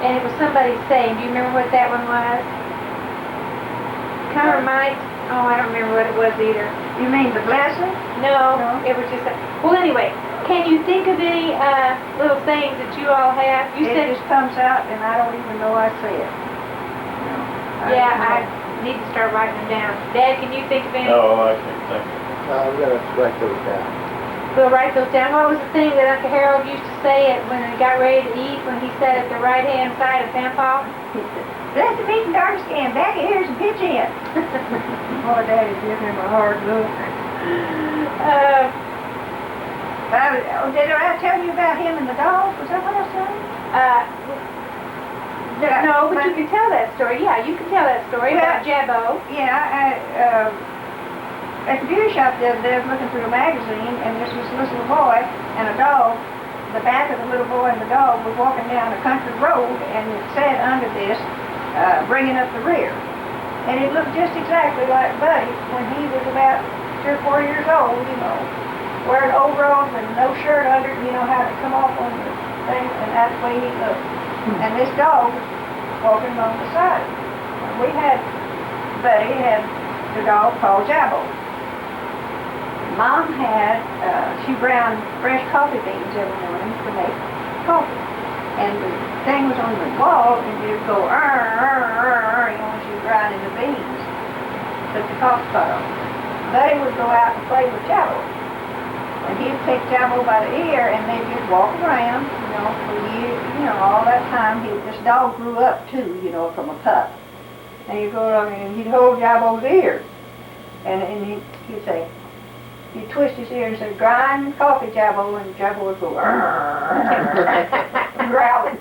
and it was somebody saying, do you remember what that one was? Come on, Mike. Oh, I don't remember what it was either. You mean the blessing? No, No. it was just well, anyway, can you think of any little sayings that you all have? You It said, just comes out, and I don't even know I say it. yeah, I need to start writing them down. Dad, can you think of any? No, I can't think. I'm gonna write those down. We'll write those down. What was the thing that Uncle Harold used to say when he got ready to eat, when he sat at the right-hand side of Grandpa? Bless the meat and dark skin, back of ears and pitch in. Boy, Daddy give him a hard look. Did I tell you about him and the dog? Was that what I said? No, but you can tell that story. Yeah, you can tell that story about Jabbo. Yeah, at the beauty shop the other day, I was looking through a magazine, and this was this little boy and a dog. The back of the little boy and the dog were walking down a country road, and it said under this, bringing up the rear. And it looked just exactly like Buddy when he was about 3 or 4 years old, you know, wearing overalls and no shirt under it, you know how to come off on the thing, and that's the way he looked. And this dog was walking along the side. Buddy had the dog called Jabbo. Mom she ground fresh coffee beans every morning to make coffee. And the thing was on the wall, and it would go, you know, when she was grinding the beans. Put the coffee pot on. Buddy would go out and play with Jabbo. And he'd take Jabbo by the ear, and they'd just walk around, you know, for years, you know, all that time. This dog grew up, too, you know, from a pup. And he'd go along, and he'd hold Jabbo's ear. And he'd say, he'd twist his ear and say, grind coffee, Jabbo, and Jabbo would go, growling.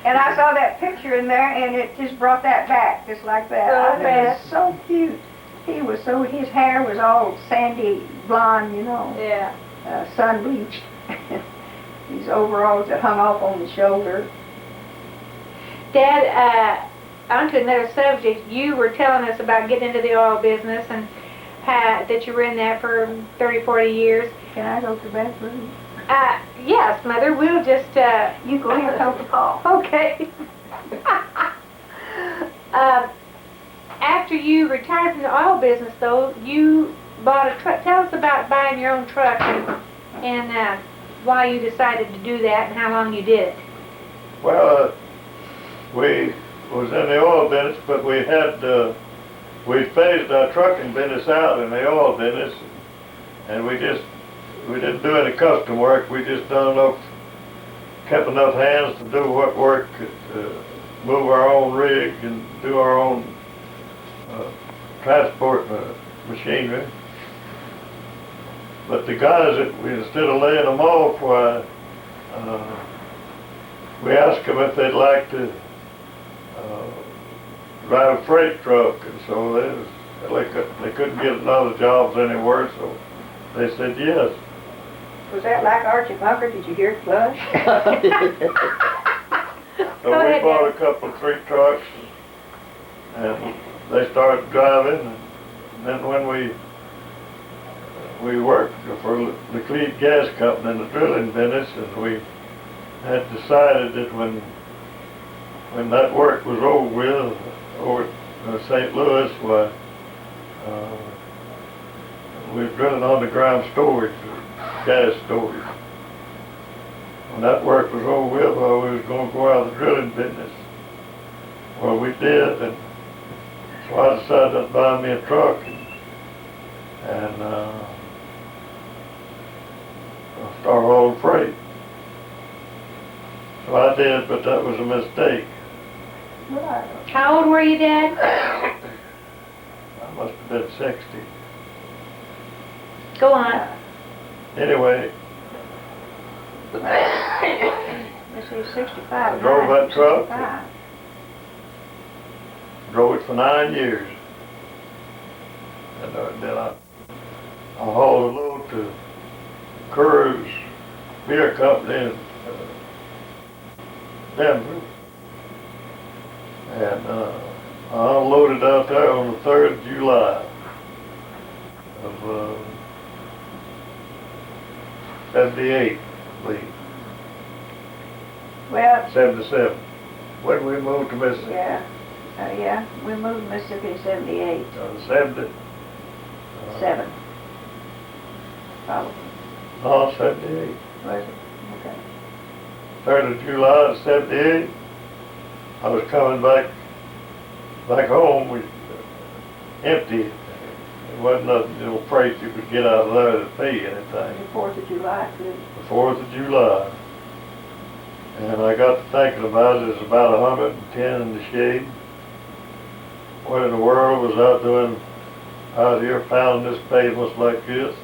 And I saw that picture in there, and it just brought that back, just like that. So I mean, it was fast. so cute. His hair was all sandy blonde, you know, Yeah. sun bleached. These overalls that hung off on the shoulder. Dad, on to another subject. You were telling us about getting into the oil business and that you were in that for 30, 40 years. Can I go to the bathroom? Yes, Mother, we'll just, You go ahead and talk to Paul. okay. After you retired from the oil business, though, you bought a truck. Tell us about buying your own truck and why you decided to do that and how long you did it. Well, we was in the oil business, but we phased our trucking business out in the oil business, and we didn't do any custom work. We just kept enough hands to do what work, move our own rig and do our own transport machinery. But the guys instead of laying them off, we asked them if they'd like to drive a freight truck, and so they couldn't get another jobs anywhere, so they said yes. Was that like Archie Bunker? Did you hear it flush? So Go we ahead, bought Dan. a couple of freight trucks, and they started driving. And then when we worked for the Cleve Gas Company in the drilling business, and we had decided that when that work was over with, over at St. Louis, we were drilling underground storage, gas storage. When that work was over with, we was going to go out of the drilling business. Well, we did, and so I decided to buy me a truck and start hauling freight. So I did, but that was a mistake. How old were you, Dad? I must have been 60. Go on. Anyway, This is 65. I drove that truck. 65. drove it for 9 years. And then I hauled a load to Curry's Beer Company in Denver. And I unloaded out there on the 3rd of July of 78, I believe, Well, 77. When we moved to Mississippi, yeah, we moved to Mississippi in 78, 70. 7. Probably, No, 78. was it? Okay. 3rd of July of 78. I was coming back home with empty. There wasn't nothing, no freight you could get out of there to pay anything. The 4th of July, too. The 4th of July. And I got to thinking about it. It was about 110 in the shade. What in the world was I doing out here pounding this pavement like this?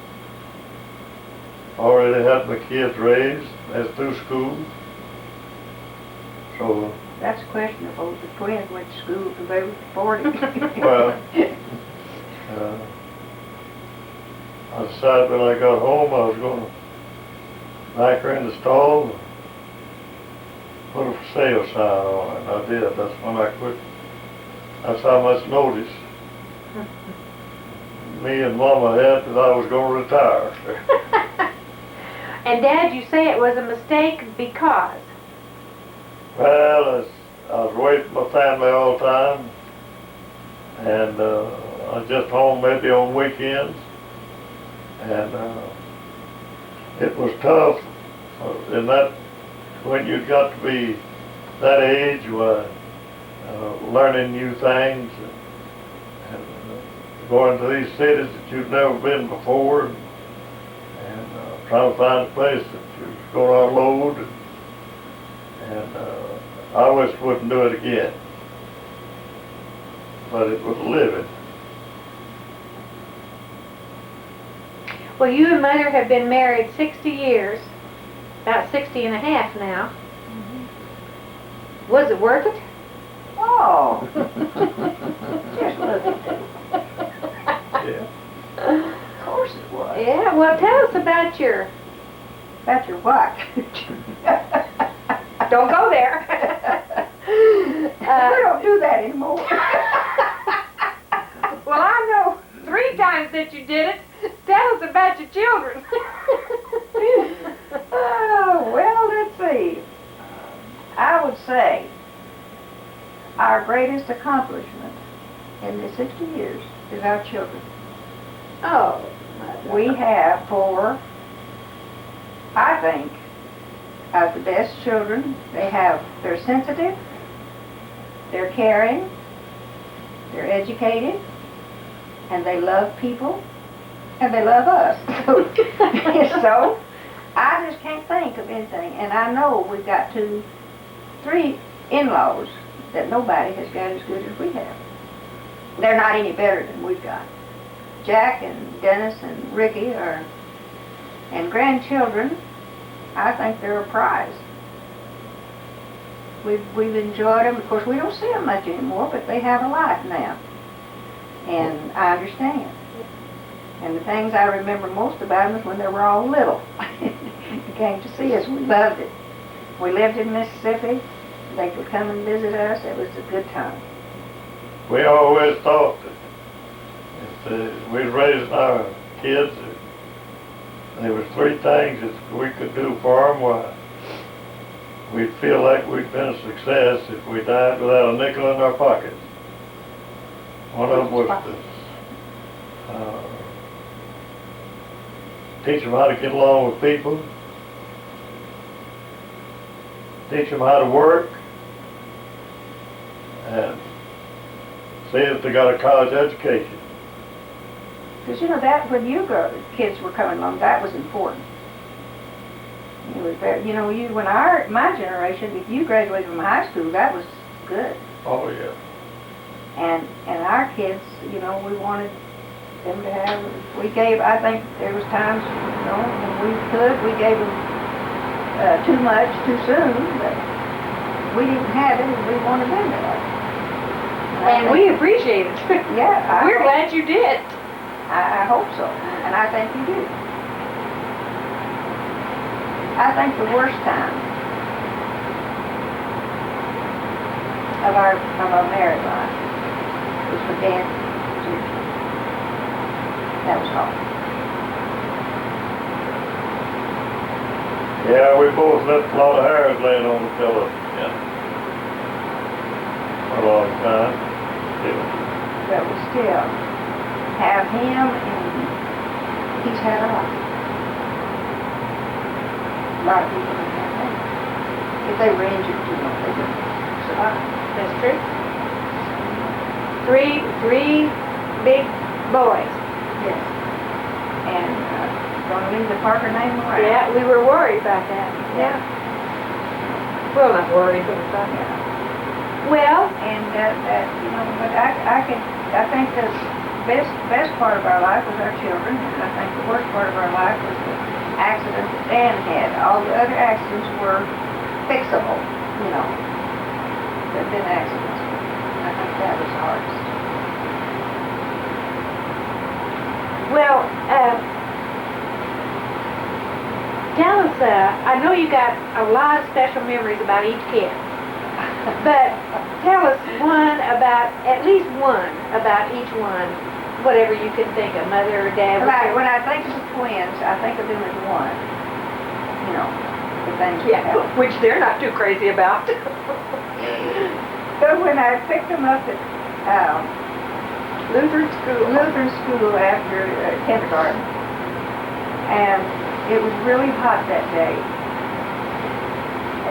Already had my kids raised. They're through school. So, That's questionable. The twins went to school till they were 40. well, I decided when I got home I was going to back her in the stall and put a for sale sign on it, and I did. That's when I quit. That's how much notice me and Mama had that I was going to retire. And Dad, you say it was a mistake because? Well, I was away from my family all the time, and I was just home maybe on weekends, and it was tough in that when you got to be that age, learning new things and going to these cities that you've never been before, and trying to find a place that you was going to unload, and I always wouldn't do it again, but it was living. Well, you and Mother have been married 60 years, about 60 and a half now. Was it worth it? Oh, just look at that. Yeah. Of course it was. Yeah, well, tell us about your... About your what? Don't go there. We don't do that anymore. Well, I know 3 times that you did it. Tell us about your children. Oh, well, let's see. I would say our greatest accomplishment in the 60 years is our children. Oh. We have 4, I think, of the best children. They're sensitive, they're caring, they're educated, and they love people, and they love us. So, I just can't think of anything. And I know we've got 3 in-laws that nobody has got as good as we have. They're not any better than we've got. Jack and Dennis and Ricky and grandchildren, I think they're a prize. We've enjoyed them. Of course, we don't see them much anymore, but they have a life now. And I understand. And the things I remember most about them is when they were all little. They came to see us. We loved it. We lived in Mississippi. They could come and visit us. It was a good time. We always thought that if we'd raised our kids, there was 3 things that we could do for them. Why, we'd feel like we'd been a success if we died without a nickel in our pockets. One of them was to teach them how to get along with people, teach them how to work, and see if they got a college education. Because, that when kids were coming along, that was important. It was very, when my generation, if you graduated from high school, that was good. Oh, yeah. And our kids, we wanted them to have, I think there was times, when we gave them too much too soon, but we didn't have it and we wanted them to have it. And we appreciate it. Yeah. We're glad you did. I hope so, and I think you do. I think the worst time of our married life was when Dad was here. That was hard. Yeah, we both left a lot of hairs laying on the pillow. Yeah. For a long time. Yeah. But we still have him, and he's had a lot. A lot of people don't have that. If they were injured, they didn't survive. That's true. 3 big boys. Yes. And gonna leave the Parker name around. Yeah, we were worried about that. Yeah. Well, not worried, but we thought that. Well, And but I think the best part of our life was our children, and I think the worst part of our life was the accident that Dan had. All the other accidents were fixable, They've been accidents. I think that was the hardest. well, tell us, I know you got a lot of special memories about each kid, but tell us at least one about each one, whatever you can think of, mother or dad. When I think of the twins, I think of them as one. The things we have. Which they're not too crazy about. So when I picked them up at Lutheran school after kindergarten, and it was really hot that day,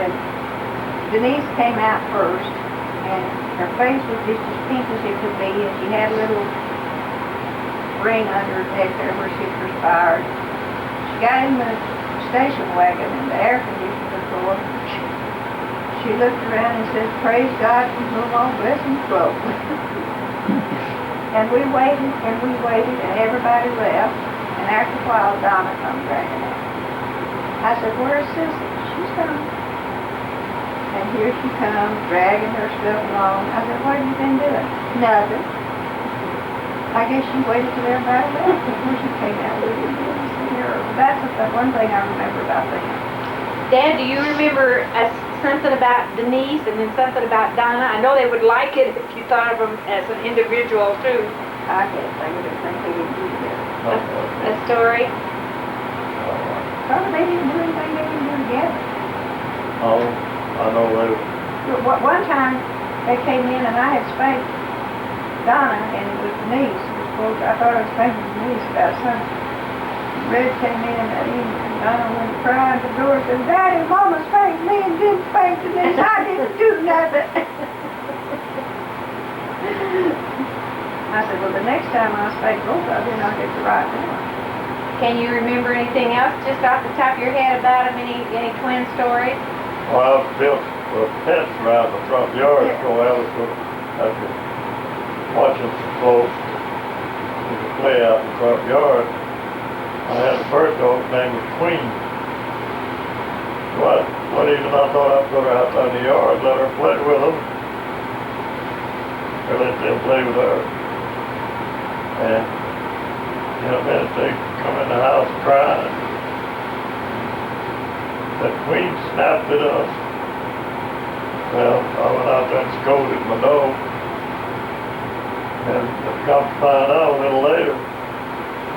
and Denise came out first, and her face was just as pink as it could be, and she had a little ring under her neck there where she perspired. She got in the station wagon, and the air conditioner was going. She looked around and said, "Praise God, from whom all blessings flow." And we waited, and everybody left, and after a while, Donna come dragging out. I said, "Where's Sissy?" "She's gone." And here she comes, dragging her stuff along. I said, what have you been doing? Nothing. I guess she waited till everybody left before she came out with it. That's the one thing I remember about them. Dad, do you remember something about Denise and then something about Donna? I know they would like it if you thought of them as an individual too. I guess I would have think they didn't do that. A story? Probably they didn't do anything they didn't do together. Oh, I know they were. But one time they came in and I had spanked Donna and it was Denise. It was supposed, I thought I was spanking Denise about something. Red came in that evening and Donna went crying at the door and said, Daddy, Mama spanked me and didn't spank Denise. I didn't do nothing. I said, well, the next time I spank both of you, I'll get the right one. Can you remember anything else just off the top of your head about them? Any twin stories? Well, I built a fence around the front yard, so Alice would have to watch them close. We could play out in the front yard. I had a bird dog named Queen. One evening I thought I'd put her outside the yard, let her play with them. Or let them play with her. And in a minute they come in the house crying. That Queen snapped at us. Well, I went out there and scolded my dog. And come to find out a little later,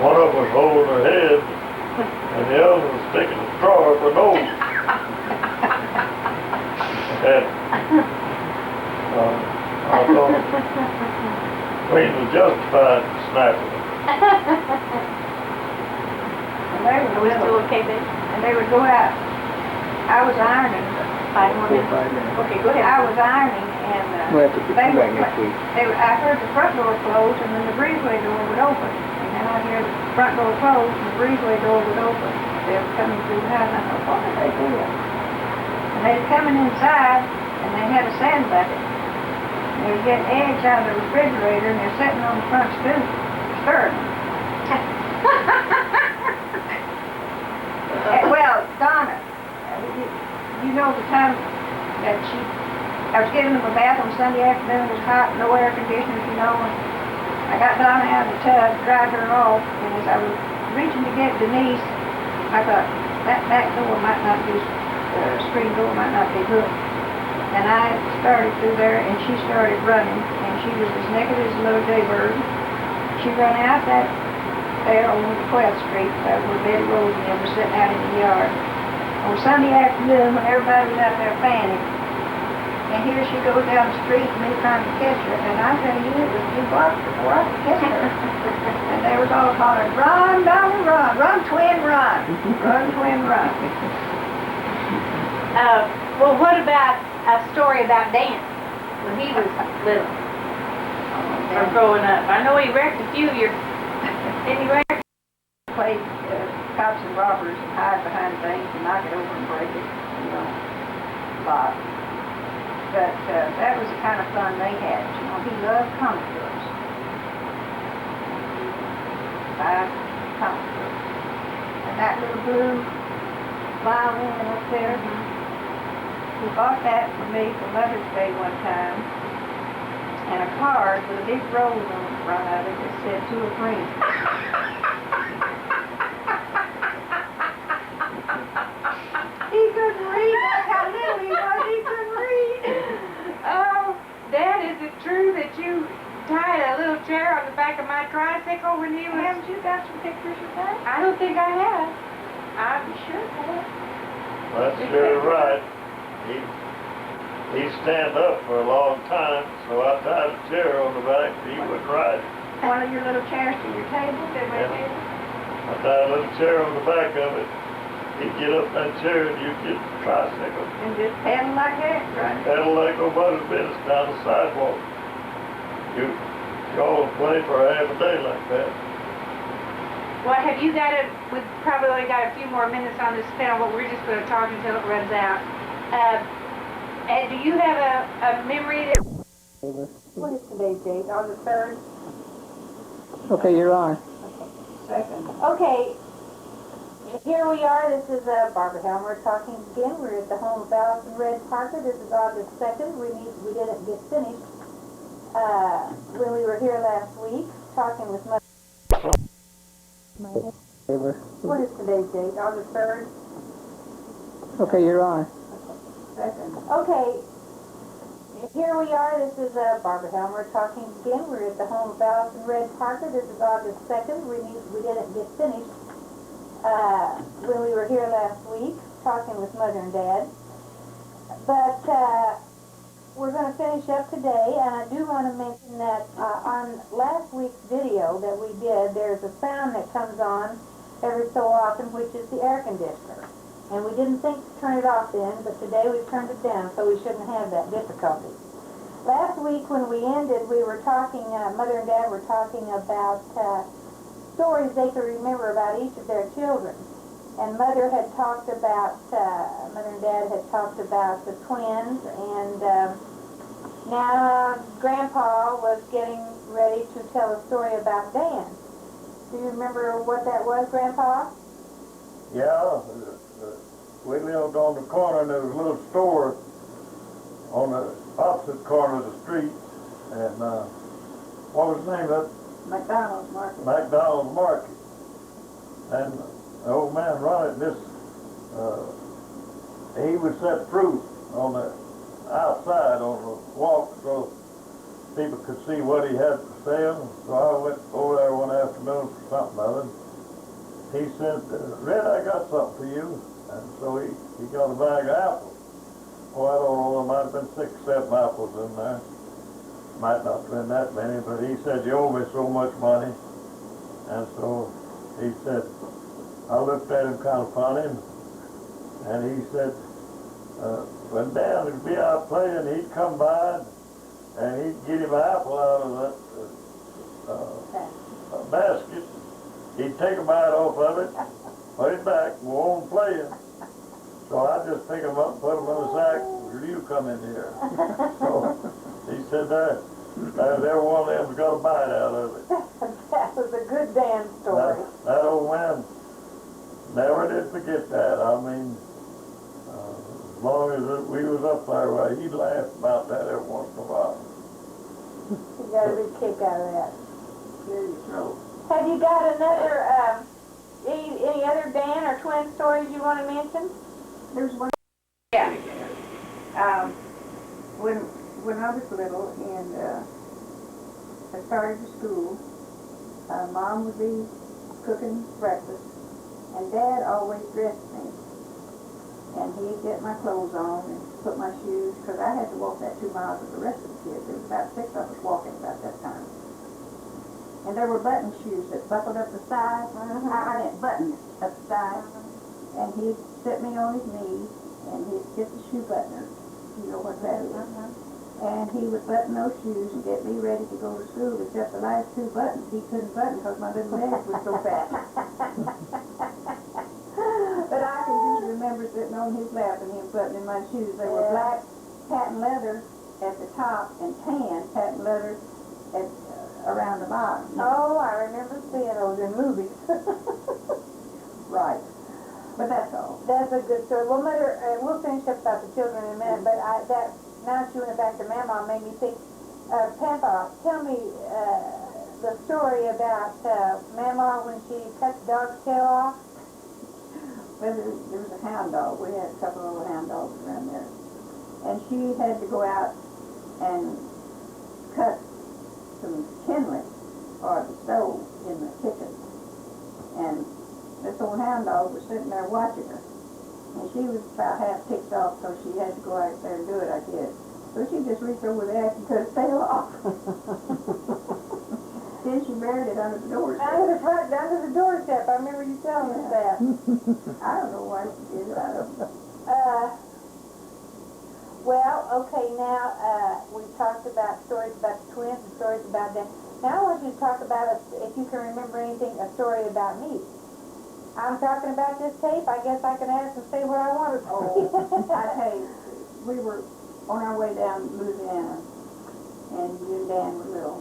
one of them was holding her head, and the other was sticking a straw up her nose. And I thought Queen was justified in snapping it. And they would Are we go, still okay, Ben? and they would go out. I was ironing. 5 more minutes? 5 minutes. Okay, go ahead. I was ironing and We'll have to they come back would, next week. I heard the front door close and then the breezeway door would open. And then I'd hear the front door close and the breezeway door would open. They were coming through the house and I thought, what are they doing? And they were coming inside and they had a sand bucket. And they were getting eggs out of the refrigerator and they're sitting on the front stoop stirring them. Well, Donna, you know the time that I was giving them a bath on Sunday afternoon, it was hot, no air conditioners, you know, and I got Donna out of the tub, dried her off, and as I was reaching to get Denise, I thought, that back door might not be, screen door might not be good. And I started through there, and she started running, and she was as naked as a little jaybird. She ran out that there on 12th Street, where Betty Rose and them were sitting out in the yard. On Sunday afternoon, when everybody was out there fanning, and here she goes down the street and me trying to catch her, and I tell you, it was 2 blocks before I could catch her. And they was all hollering, run, Donna, run, run, twin, run, run, twin, run. Well, what about a story about Dan when he was little or growing up? I know he wrecked a few of your. Didn't he wreck? Played cops and robbers and hide behind things and knock it over and break it, you know, a lot. But that was the kind of fun they had. You know, he loved comic books. Buy comic books. And that little blue violin up there, he bought that for me for Mother's Day one time. And a card with a big rose on the front of it that said, to a friend. He couldn't read. That's how little he was. He couldn't read. Oh, Dad, is it true that you tied a little chair on the back of my tricycle when he was? Haven't you got some pictures of that? I don't think I have. I'm Sure, boy. That's sure right. He'd stand up for a long time, so I tied a chair on the back, he wouldn't ride. One of your little chairs to your table. I tied a little chair on the back of it. He'd get up that chair and you'd get the tricycle. And just pedal like that, right? Pedal like nobody's business down the sidewalk. You all play for a half a day like that. Well, have you got it? We've probably only got a few more minutes on this film, but we're just going to talk until it runs out. Ed, do you have a memory that... What is today's date? On the 3rd? Okay, you're on. Second. Okay, Here we are. This is Barbara Helmer talking again. We're at the home of Allison Red Parker. This is August 2nd. We didn't get finished when we were here last week talking with Mother. What is today's date? August 3rd? Okay, you're on. Okay. Here we are. This is Barbara Helmer talking again. We're at the home of Allison Red Parker. This is August 2nd. We didn't get finished when we were here last week talking with Mother and Dad. But we're going to finish up today, and I do want to mention that on last week's video that we did, there's a sound that comes on every so often, which is the air conditioner. And we didn't think to turn it off then, but today we've turned it down, so we shouldn't have that difficulty. Last week when we ended, we were talking, Mother and Dad were talking about stories they could remember about each of their children. And Mother had talked about, Mother and Dad had talked about the twins, and now Grandpa was getting ready to tell a story about Dan. Do you remember what that was, Grandpa? Yeah, we lived on the corner and there was a little store on the opposite corner of the street. And what was the name of it? McDonald's Market. McDonald's Market. And the old man running this, he would set fruit on the outside on the walk so people could see what he had for sale. So I went over there one afternoon for something other. He said, Red, I got something for you. And so he got a bag of apples. Oh, I don't know, there might have been 6 or 7 apples in there. Might not have been that many, but he said, you owe me so much money. And so he said, I looked at him kind of funny, and he said, when Dan would be out playing, he'd come by and he'd get him an apple out of that basket. He'd take a bite off of it, put it back, go on playing. So I just pick him up, put him in the sack, will you come in here? So he said that every one of them's got a bite out of it. That was a good Dan story. That old man never did forget that. I mean, as long as we was up there, well, he'd laugh about that every once in a while. You got a big kick out of that. Clear your throat. Have you got another, any other Dan or twin stories you want to mention? There's one. Yeah. When I was little and I started to school, Mom would be cooking breakfast, and Dad always dressed me. And he'd get my clothes on and put my shoes, because I had to walk that 2 miles with the rest of the kids. There was about 6 of us walking about that time. And there were button shoes that buckled up the side. I didn't button up the side. And he'd sit me on his knees, and he'd get the shoe buttoner. You know what that is? And he would button those shoes and get me ready to go to school, except the last 2 buttons he couldn't button because my little legs were so fat. But I can just remember sitting on his lap and him buttoning my shoes. They were black patent leather at the top and tan patent leather at around the bottom. Oh, I remember seeing those in movies. Right. But that's all. That's a good story. Well, Mother, we'll finish up about the children in a minute, but now that you went back to Mama made me think, Papa, tell me the story about Mama when she cut the dog's tail off. Well, there was a hound dog. We had a couple of little hound dogs around there. And she had to go out and cut some kindling for the stove in the kitchen. And this old hound dog was sitting there watching her. And she was about half ticked off, so she had to go out there and do it, I guess. So she just reached over there and cut its tail off. Then she buried it under the doorstep. Under the doorstep. I remember you telling us that. I don't know why she did it. I don't know. Well, okay, now we've talked about stories about the twins and stories about them. Now I want you to talk about, if you can remember anything, a story about me. I'm talking about this tape. I guess I can ask and say what I want to say. Oh, I tell you, we were on our way down to Louisiana, and you and Dan were little.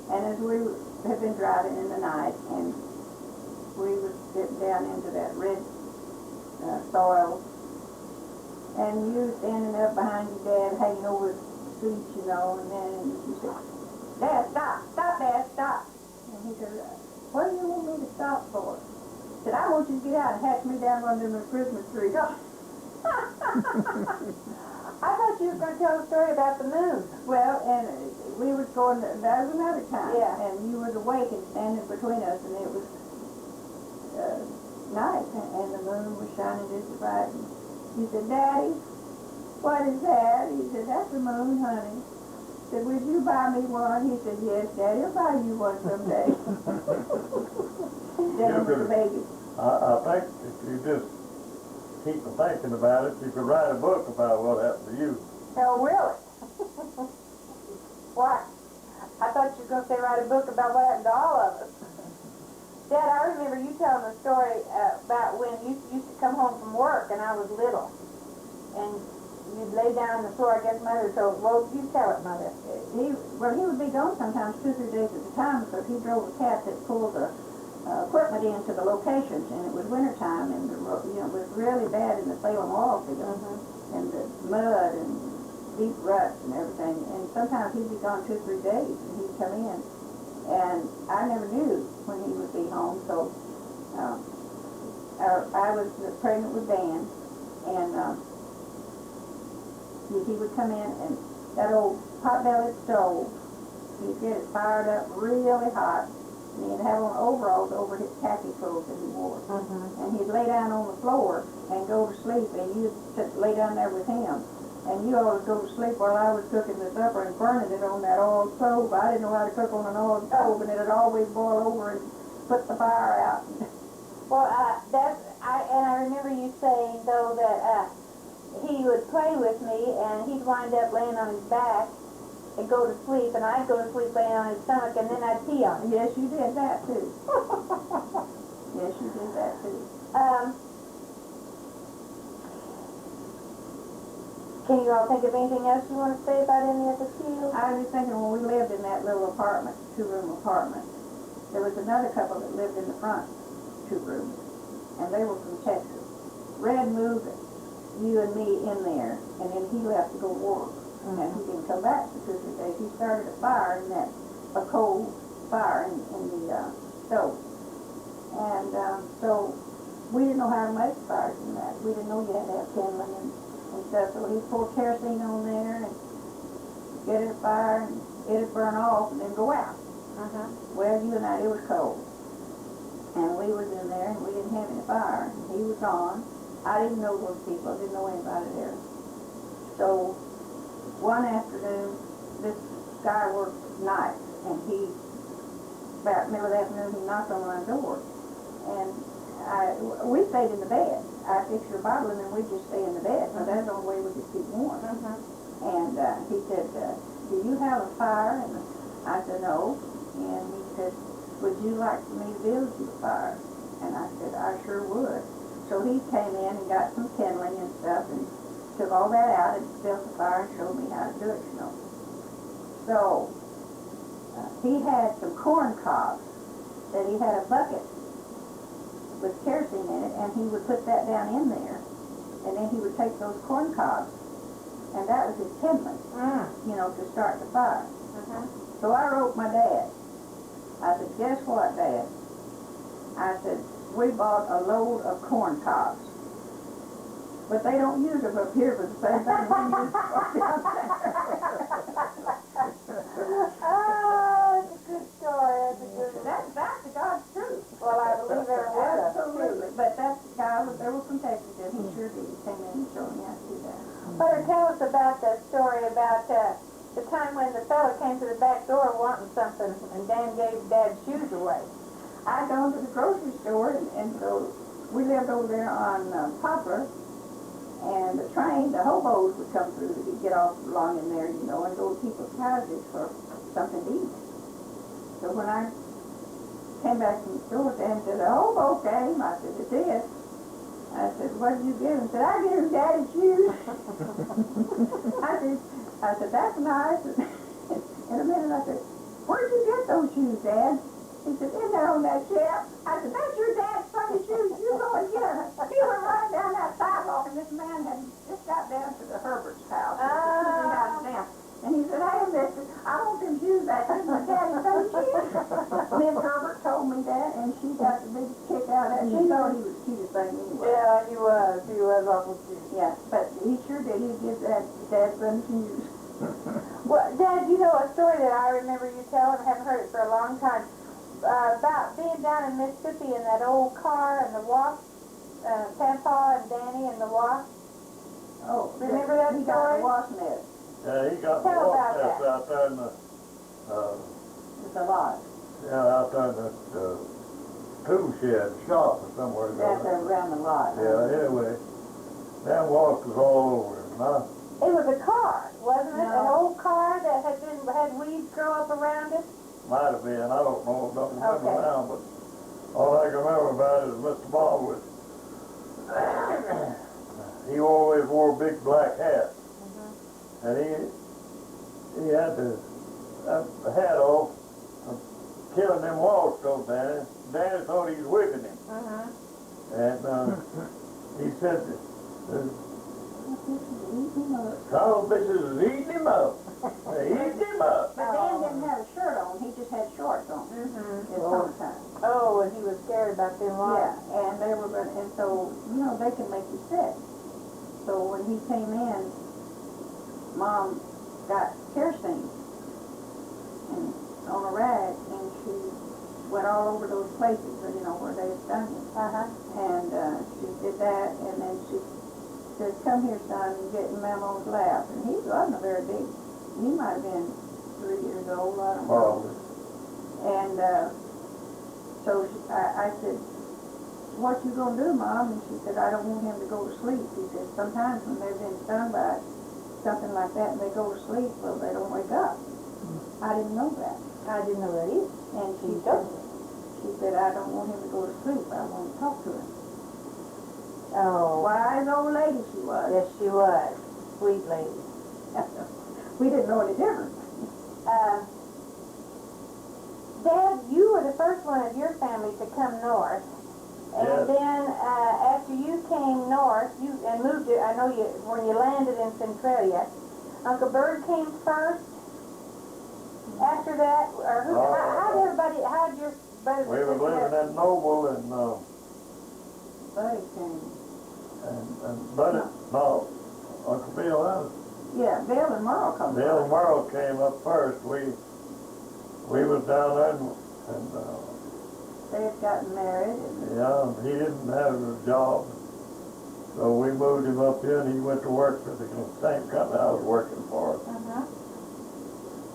And as we had been driving in the night, and it getting down into that red soil. And you standing up behind your dad, hanging over the seat, you know, and then you said, Dad, stop, Dad, stop. And he said, what do you want me to stop for? He said, I want you to get out and hatch me down under the Christmas tree. I thought you were going to tell a story about the moon. Well, and we was going, that was another time. Yeah. And you was awake and standing between us, and it was night, and the moon was shining just bright. And he said, Daddy, what is that? He said, that's the moon, honey. He said, would you buy me one? He said, yes, Daddy, I'll buy you one someday. Then was the baby. I think if you just keep thinking about it, you could write a book about what happened to you. Oh, really? What? I thought you were going to say write a book about what happened to all of us. Dad, I remember you telling a story about when you used to come home from work and I was little. And you'd lay down on the floor, I guess Mother told, well, you tell it, Mother. He would be gone sometimes 2 or 3 days at a time because he drove a cab that pulled the equipment into the locations, and it was winter time, and the it was really bad in the Salem oil field, and the mud and deep ruts and everything. And sometimes he'd be gone 2 or 3 days, and he'd come in, and I never knew when he would be home. So I was pregnant with Dan, and he would come in, and that old pot-bellied stove, he'd get it fired up really hot, and he'd have on overalls over his khaki clothes that he wore. And he'd lay down on the floor and go to sleep, and you'd lay down there with him. And you always go to sleep while I was cooking the supper and burning it on that oil stove. I didn't know how to cook on an oil stove, and it'd always boil over and put the fire out. Well, I remember you saying, though, that he would play with me, and he'd wind up laying on his back and go to sleep, and I'd go to sleep laying on his stomach, and then I'd pee on him. Yes, you did that, too. Yes, you did that, too. Can you all think of anything else you want to say about any of the two? I was thinking when we lived in that little apartment, 2-room apartment, there was another couple that lived in the front 2 rooms, and they were from Texas. Red moved you and me in there, and then he left to go work. And he didn't come back for 2 or 3 days. He started a fire in that, a coal fire in the stove. And so we didn't know how to make fires in that. We didn't know you had to have kindling and stuff. So he'd pour kerosene on there and get it a fire, and it'd burn off and then go out. Well, you and I, it was cold. And we was in there, and we didn't have any fire. And he was gone. I didn't know those people. I didn't know anybody there. So one afternoon, this guy worked nights, and about the middle of the afternoon, he knocked on my door. And we stayed in the bed. I fixed your bottle, and then we'd just stay in the bed, because that's the only way we could keep warm. And he said, do you have a fire? And I said, no. And he said, would you like me to build you a fire? And I said, I sure would. So he came in and got some kindling and stuff, and took all that out and built the fire and showed me how to do it, you know. So he had some corn cobs that he had a bucket with kerosene in it, and he would put that down in there, and then he would take those corn cobs, and that was his kindling, you know, to start the fire. So I wrote my dad. I said, guess what, Dad? I said, we bought a load of corn cobs. But they don't use them up here for the same thing we use up down there. Oh, it's a good story. That's a good one. That's the God's truth. Well, I believe every word of it. Absolutely. But that guy was there from Texas, and he sure did. He came in and showed me how to do that. Mother, tell us about that story about the time when the fellow came to the back door wanting something, and Dan gave Dad's shoes away. I'd gone to the grocery store, and so we lived over there on Poplar, and the train, the hobos would come through to get off along in there, you know, and go to people's houses for something to eat. So when I came back from the store, Dan said, a hobo came. I said, it did. I said, what did you give him? He said, I gave him Daddy's shoes. I said, that's nice. In a minute, I said, where'd you get those shoes, Dad? He said, in there on that shelf. I said, that's your dad's funny shoes. me that, and she got the biggest kick out of it. She thought he was the cutest thing anyway. Yeah, he was. He was awful cute. Yeah, but he sure did. He gives that Dad something to use. Well, Dad, you know a story that I remember you telling, I haven't heard it for a long time, about being down in Mississippi in that old car and the wasp, Papa and Danny and the wasp. Oh, Remember that he got story? the wasp nest. Yeah, he got the Tell walk about nest that. out there in the, It's a lot. yeah, out there in the, tool shed shop or somewhere. That's around the lot. Yeah, anyway, them wasps was all over him, huh? It was a car, wasn't it? An No. old car that had weeds grow up around it? Might have been, I don't know, don't remember Okay. now, but all I can remember about it is Mr. Baldwin. He always wore a big black hat. And he had the hat off, killing them wasps though, Danny. Danny thought he was whipping him. And he said, "Some bitches is eating him up. They eating him up." But Dan didn't have a shirt on. He just had shorts on. Mm-hmm. It's summertime. Oh, and he was scared about them wasps. Yeah, and they were going and so, you know, they can make you sick. So when he came in, Mom got kerosene and on a rag, and she went all over those places, you know, where they had stung him. And she did that, and then she says, "Come here, son," and get him on his lap. And he wasn't a very big. He might have been 3 years old. I don't know. Probably. And so I said, "What you gonna do, Mom?" And she said, "I don't want him to go to sleep." She said, "Sometimes when they've been stung by something like that and they go to sleep, well, they don't wake up." I didn't know that. I didn't know that either. And she said, "I don't want him to go to sleep. I want to talk to him." Oh, Wise old lady she was. yes, she was. Sweet lady. We didn't know any different. Dad, you were the first one of your family to come north. And Yes. then after you came north, you and moved to, I know you, when you landed in Centralia, Uncle Bird came first. After that, or who, how did everybody, how did your brothers We and was living sisters? in Noble and Buddy came. Buddy, no, Uncle Bill, Yeah, Bill and Merle come. Bill and Merle came up first. We was down there and They had gotten married. And yeah, he didn't have a job. So we moved him up here and he went to work for the same company I was working for.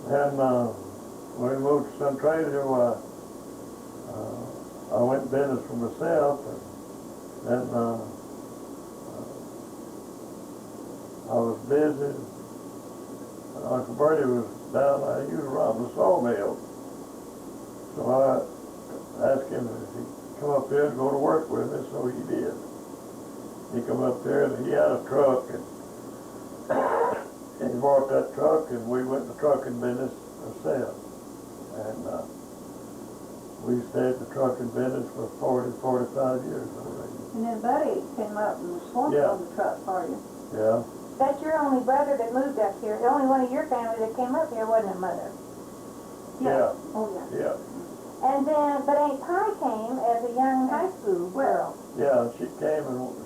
And when we moved to Centralia, I went in business for myself, and then I was busy. Uncle Bertie was down there, he was around the sawmill. So I asked him if he'd come up here and go to work with me, so he did. He come up there and he had a truck, and he bought that truck, and we went in the trucking business ourselves. And we stayed in the trucking business for 45 years already. And then Buddy came up and swamped Yeah. on the truck for you. Yeah, That's your only brother that moved up here. The only one of your family that came up here, wasn't it, Mother? yeah, Oh, yeah. yeah, And then, but Aunt Pie came as a young high school girl. yeah. She came and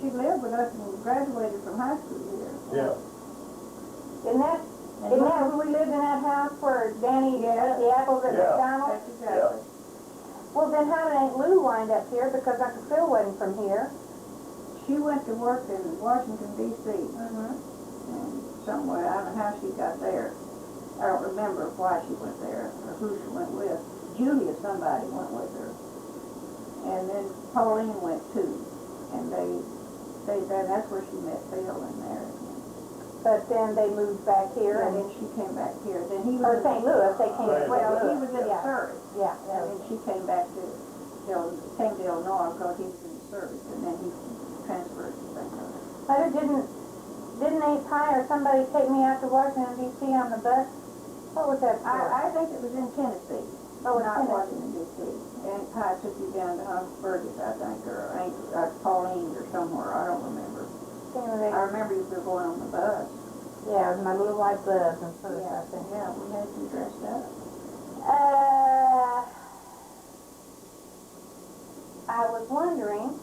She lived with us and graduated from high school here. yeah. Isn't that when we lived in that house where Danny ate the apples at Yeah. McDonald's? That's exactly. Well, then how did Aunt Lou wind up here? Because Uncle Phil wasn't from here. She went to work in Washington, D.C. Mm-hmm. And somewhere, I don't know how she got there. I don't remember why she went there or who she went with. Julia, somebody went with her. And then Pauline went too. And that's where she met Phil and Mary. But then they moved back here, And and then she came back here. Then he was or in- St. Louis. They came to St. Well, St. he Louis. was in the Yeah, service. yeah. And then she came back to Illinois because he was in the service. And then he transferred to St. Louis. Mother, didn't Aunt Pie or somebody take me out to Washington D.C. on the bus? What was that for? I think it was in Tennessee. Oh, in not Tennessee. Washington, D.C. Aunt Pie took you down to Burgess, I think, or Aunt Pauline or somewhere. I don't remember. I remember you were going on the bus. Yeah, it was my little white bus and first, I think. Yeah, we had you dressed up. I was wondering,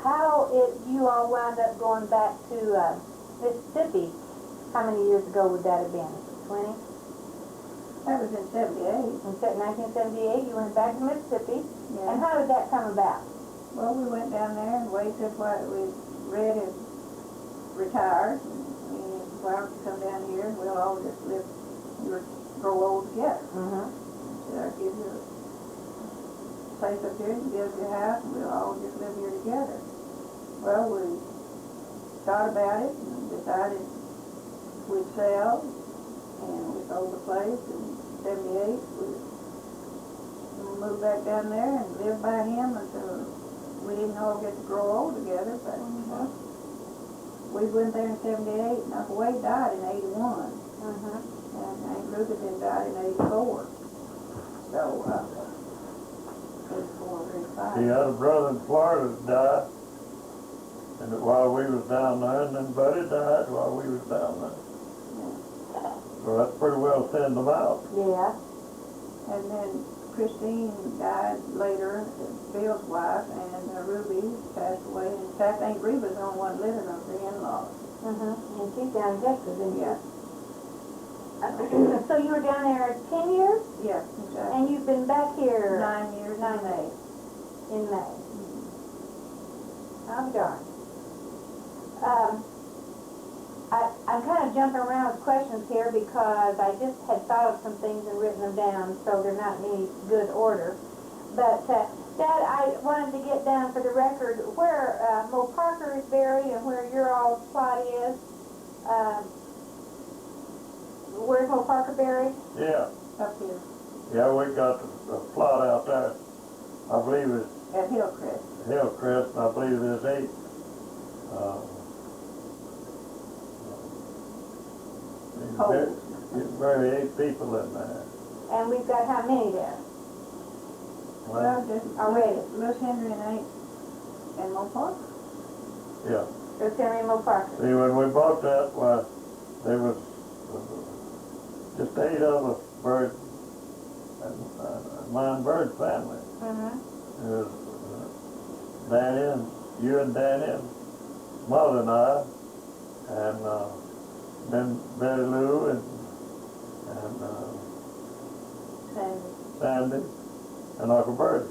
how you all wound up going back to Mississippi. How many years ago would that have been? 20? That was in 78. In 1978, you went back to Mississippi. And Yeah. how did that come about? Well, we went down there and waited while Red had retired. And why don't you come down here and we'll all just live, grow old together. Mm-hmm. Said, I'll give you a place up here and build your house and we'll all just live here together. Well, we thought about it and decided we'd sell, and we sold the place in 78. We moved back down there and lived by him until we didn't all get to grow old together, but we went there in 78 and Uncle Wade died in 81. Mm-hmm. And Aunt Ruby then died in 84. So, 84, 85. He had a brother in Florida that died, and while we was down there, and then Buddy died while we was down there. So that's pretty well send them out. Yeah. And then Christine died later, Bill's wife, and Ruby passed away. In fact, Aunt Reba's the only one living of the in-laws. Mm-hmm. And she's down in Texas, isn't she? Yeah. So you were down there 10 years, Yeah, exactly. and you've been back here 9 years in May. in May. I'm darn. I'm kind of jumping around with questions here because I just had thought of some things and written them down, so they're not in any good order. But, Dad, I wanted to get down for the record where Mo Parker is buried and where your all's plot is. Where's Mo Parker buried? Yeah, Up here yeah, we got the plot out there. I believe it's at Hillcrest. Hillcrest, and I believe there's 8. Holes. You bury 8 people in there. And we've got how many there? Well, just Already. Louis Henry and Aunt and Mo Parker. Yeah. There's Henry and Mo Parker. See, when we bought that, why, there was just 8 of us buried, mine Bird family. Mm-hmm. It was Danny and you and Danny and Mother and I, and then Betty Lou and Sandy and Uncle Bird.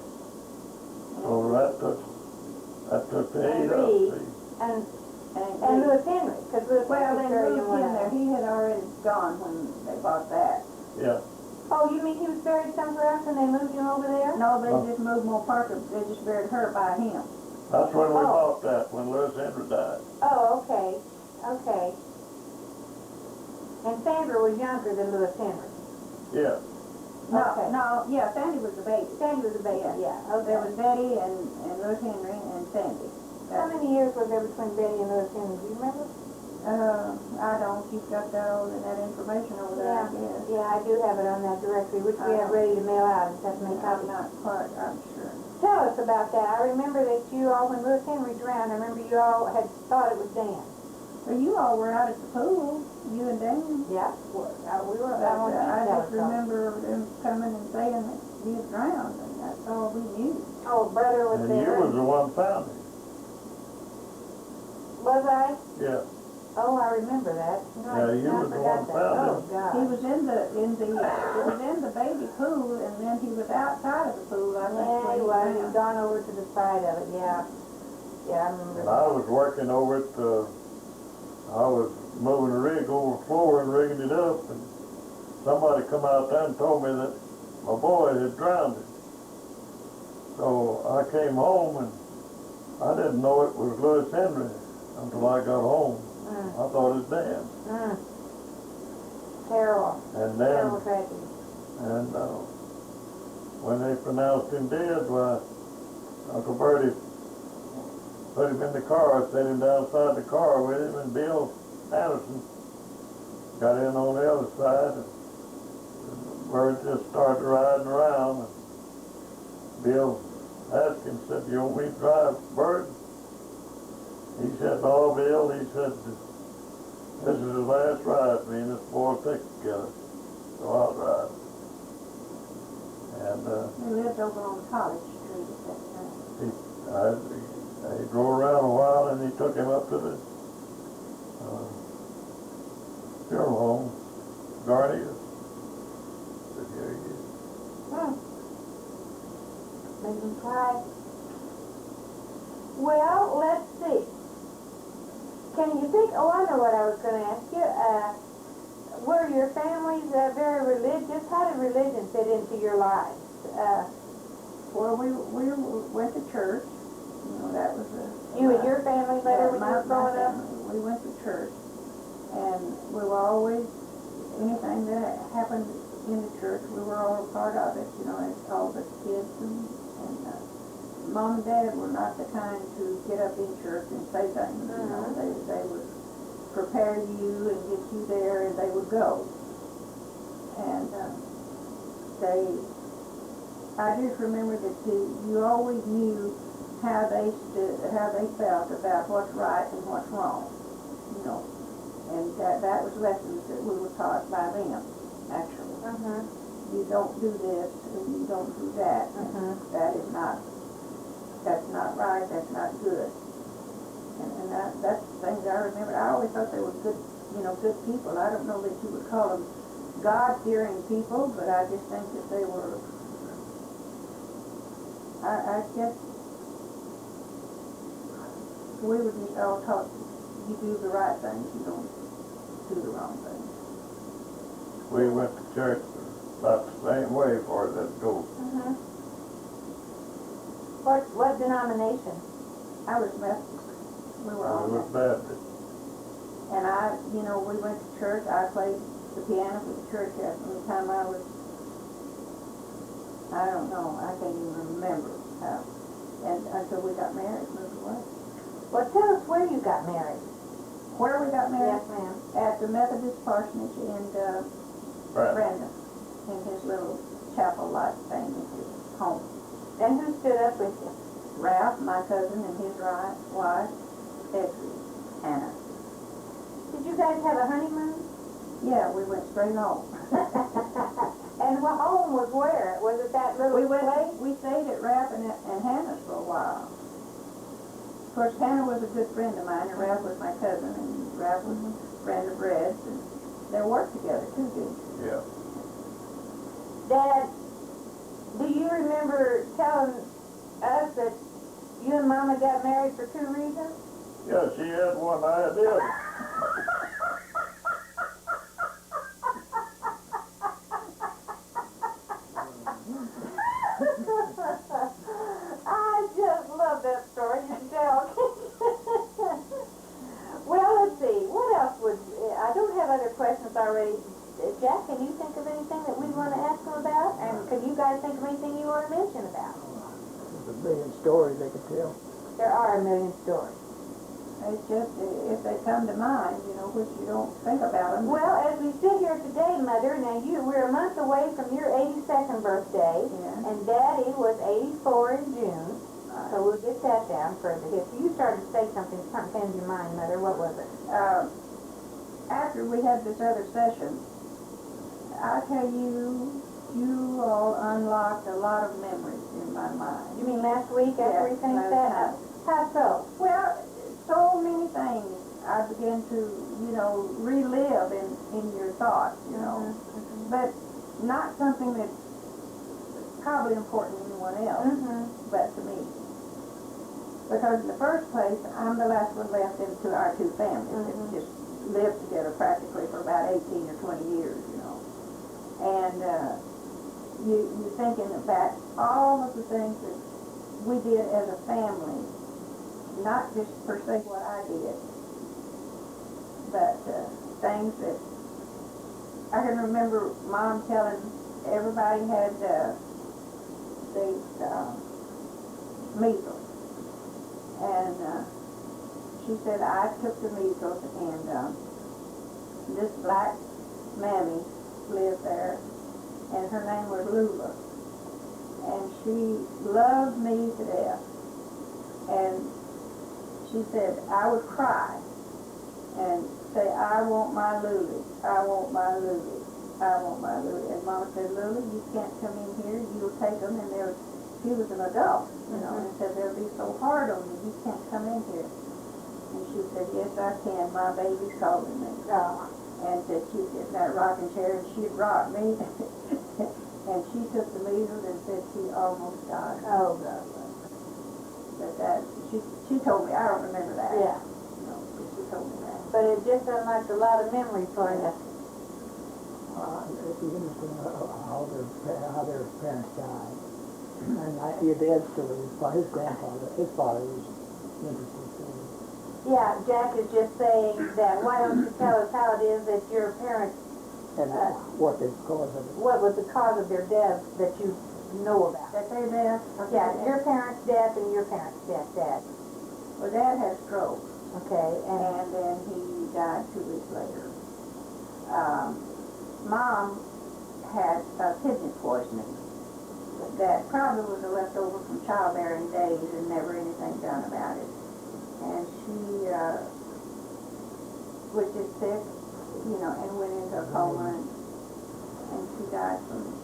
So that took the 8 And up. Reed. See. And And Louis Henry, because Louis well, Henry was then buried in Louis one in of there, them. he had already gone when they bought that. Yeah, Oh, you mean he was buried somewhere else and they moved him over there? No, they Oh. just moved Mo Parker, they just buried her by him. that's when we Oh. bought that, when Louis Henry died. Oh, okay, okay. And Sandra was younger than Louis Henry. Yeah, Okay. No, yeah, Sandy was the baby. Sandy was a baby, yeah, okay. There was Betty and Louis Henry and Sandy. How many years was there between Betty and Louis Henry, do you remember? I don't, you've got that information over there, I guess. Yeah, I do have it on that directory, which we have ready to mail out, and have to make I'm copies. not quite, I'm sure. Tell us about that. I remember that you all, when Louis Henry drowned, I remember you all had thought it was Dan. Well, you all were out at the pool, you and Dan. Yeah, we were, I But, want I you to just tell us. remember them coming and saying that he had drowned, and that's all we knew. Oh, brother was and there. you was the one found him. Was I? Yeah, Oh, I remember that. No, Yeah, you I was the forgot one that. found Oh, him. God. He was it was in the baby pool, and then he was outside of the pool, I think. Yeah, when he was. drowned. He'd gone over to the side of it, yeah. Yeah, I remember. and I was working over it, I was moving the rig over the floor and rigging it up, and somebody come out there and told me that my boy had drowned. So I came home, and I didn't know it was Louis Henry until I got home. Mm, I thought it was Dan. mm. Terrible. And Terrible then, tragedy. and when they pronounced him dead, why, Uncle Bertie put him in the car, set him outside the car with him, and Bill Anderson got in on the other side, and Bert just started riding around, and Bill asked him, said, "You want me to drive, Bert?" He said, "No, Bill," he said, "this is the last ride me and this boy take together, so I'll drive." He lived over on College Street at that time. he drove around a while and he took him up to the funeral home, Garney. Said, here he is. Made me cry. Well, let's see. Can you think, oh, I know what I was going to ask you. Were your families very religious? How did religion fit into your lives? Well, we went to church. You know, that was You and your family later when you my were growing up? family. We went to church, and we were always, anything that happened in the church, we were all a part of it, you know, as all the kids and Mom and Dad were not the kind to get up in church and say things, you know, they would prepare you and get you there and they would go. And I just remember that you always knew how they felt about what's right and what's wrong, you know. And that was lessons that we were taught by them, actually. You don't do this and you don't do that. And that's not right, that's not good. And that's the things I remember. I always thought they were good, you know, good people. I don't know that you would call them God-fearing people, but I just think that they were, I guess, we were just all taught you do the right things, you don't do the wrong things. We went to church about the same way as far as that goes. What denomination? I was Methodist. We were all It was Methodist. Baptist. And we went to church. I played the piano for the church from the time I was, I don't know, I can't even remember how. And until we got married, moved away. Well, tell us where you got married. Where we got married? Yes, ma'am. At the Methodist parsonage in Brandon, in his little chapel-like thing in his home. And who stood up with you? Ralph, my cousin, and his wife, Essie, Hannah. Did you guys have a honeymoon? Yeah, we went straight home. And what home was where? Was it that little place? We stayed at Ralph and Hannah's for a while. Of course, Hannah was a good friend of mine, and Ralph was my cousin, and Ralph was a friend of Red's, and they worked together too, didn't they? Yeah. Dad, do you remember telling us that you and Mama got married for 2 reasons? Yeah, she had one, I did. I just love that story you tell. Well, let's see. What else I don't have other questions already. Jack, can you think of anything that we want to ask them about? And can you guys think of anything you want to mention about? There's a million stories they could tell. There are a million stories. It's just, if they come to mind, you know, which you don't think about them. Well, as we sit here today, Mother, now we're a month away from your 82nd birthday, Yeah. and Daddy was 84 in June, so we'll get that down for the history. You started to say something came to your mind, Mother. What was it? After we had this other session, I tell you, you all unlocked a lot of memories in my mind. You mean last week after we finished that? How so? Well, so many things I began to, you know, relive in your thoughts, you know. But not something that's probably important to anyone else, but to me. Because in the first place, I'm the last one left into our 2 families that just lived together practically for about 18 or 20 years, you know. And you're thinking about all of the things that we did as a family, not just per se what I did, but things that I can remember Mom telling everybody had the measles. And she said, I took the measles, and this black mammy lived there, and her name was Lula. And she loved me to death. And she said, I would cry and say, I want my Lily, I want my Lily, I want my Louie. And Mama said, Lily, you can't come in here. You'll take them. And she was an adult, you know, and said, they'll be so hard on you. You can't come in here. And she said, yes, I can. My baby's calling me. And said she'd get in that rocking chair and she'd rock me. And she took the measles and said she almost died. Oh, God. But she told me, I don't remember that. Yeah. No, but she told me that. But it just sounds like a lot of memory for you. If you understand how their parents died, and your dad's story, his grandfather, his father was interesting story. Yeah, Jack is just saying that why don't you tell us how it is that your parents, And what the cause of it. what was the cause of their death that you know about? That they left? Yeah, your parents' death and your parents' death, Dad. Well, Dad had stroke, Okay, and and then he died 2 weeks later. Mom had kidney poisoning that probably was a leftover from childbearing days and never anything done about it. And she was just sick, you know, and went into a coma, and she died from it.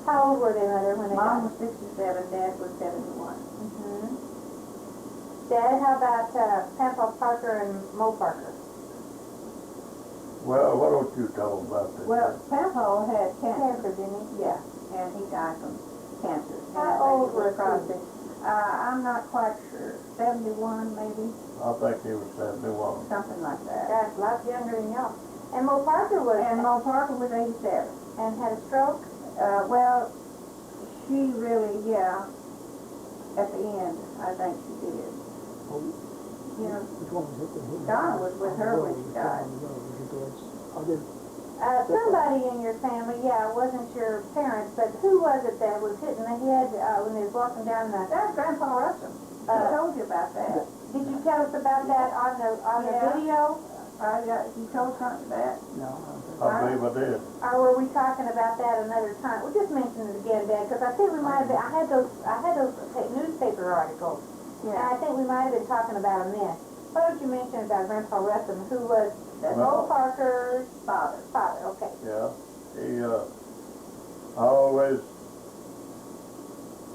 how old were they, Mother, when they Mom died? was 67, Dad was 71. Mm-hmm. Dad, how about Pampa Parker and Mo Parker? Well, why don't you tell them about this? Well, Papa had cancer. Cancer, didn't he? Yeah, and he died from cancer. How And I think old it was was he? prostate. I'm not quite sure. 71 maybe, I think he was 71. something like that. That's a lot younger than y'all. And Mo Parker was, And Mo Parker was 87. and had a stroke? Well, she really, yeah, at the end, I think she did. You know, Which one was it? Donna was with her when she died. Somebody in your family, yeah, it wasn't your parents, but who was it that was hitting the head when they was walking down the... That's Grandpa Russell. I told you about that. Did you tell us about that on the Yeah. video? You told something about that? No, I believe I did. Or were we talking about that another time? We'll just mention it again, Dad, because I think we might have been, I had those newspaper articles, and I think we might have been talking about them then. Why don't you mention about Grandpa Russell, who was Mo Parker's Father. father? Okay. Yeah. I always,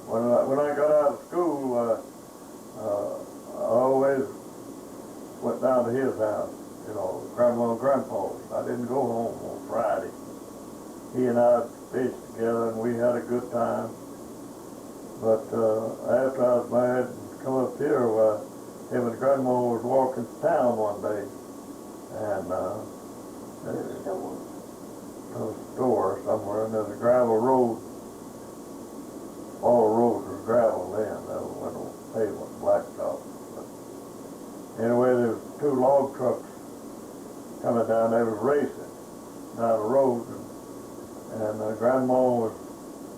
when I got out of school, I always went down to his house, you know, Grandma and Grandpa's. I didn't go home on Friday. He and I fished together and we had a good time. But after I was married and come up here, him and Grandma was walking to town one day, and there's a store somewhere, and there's a gravel road. All the roads were gravel then, there was no pavement, blacktop. But anyway, there was 2 log trucks coming down, they was racing down the road, and Grandma was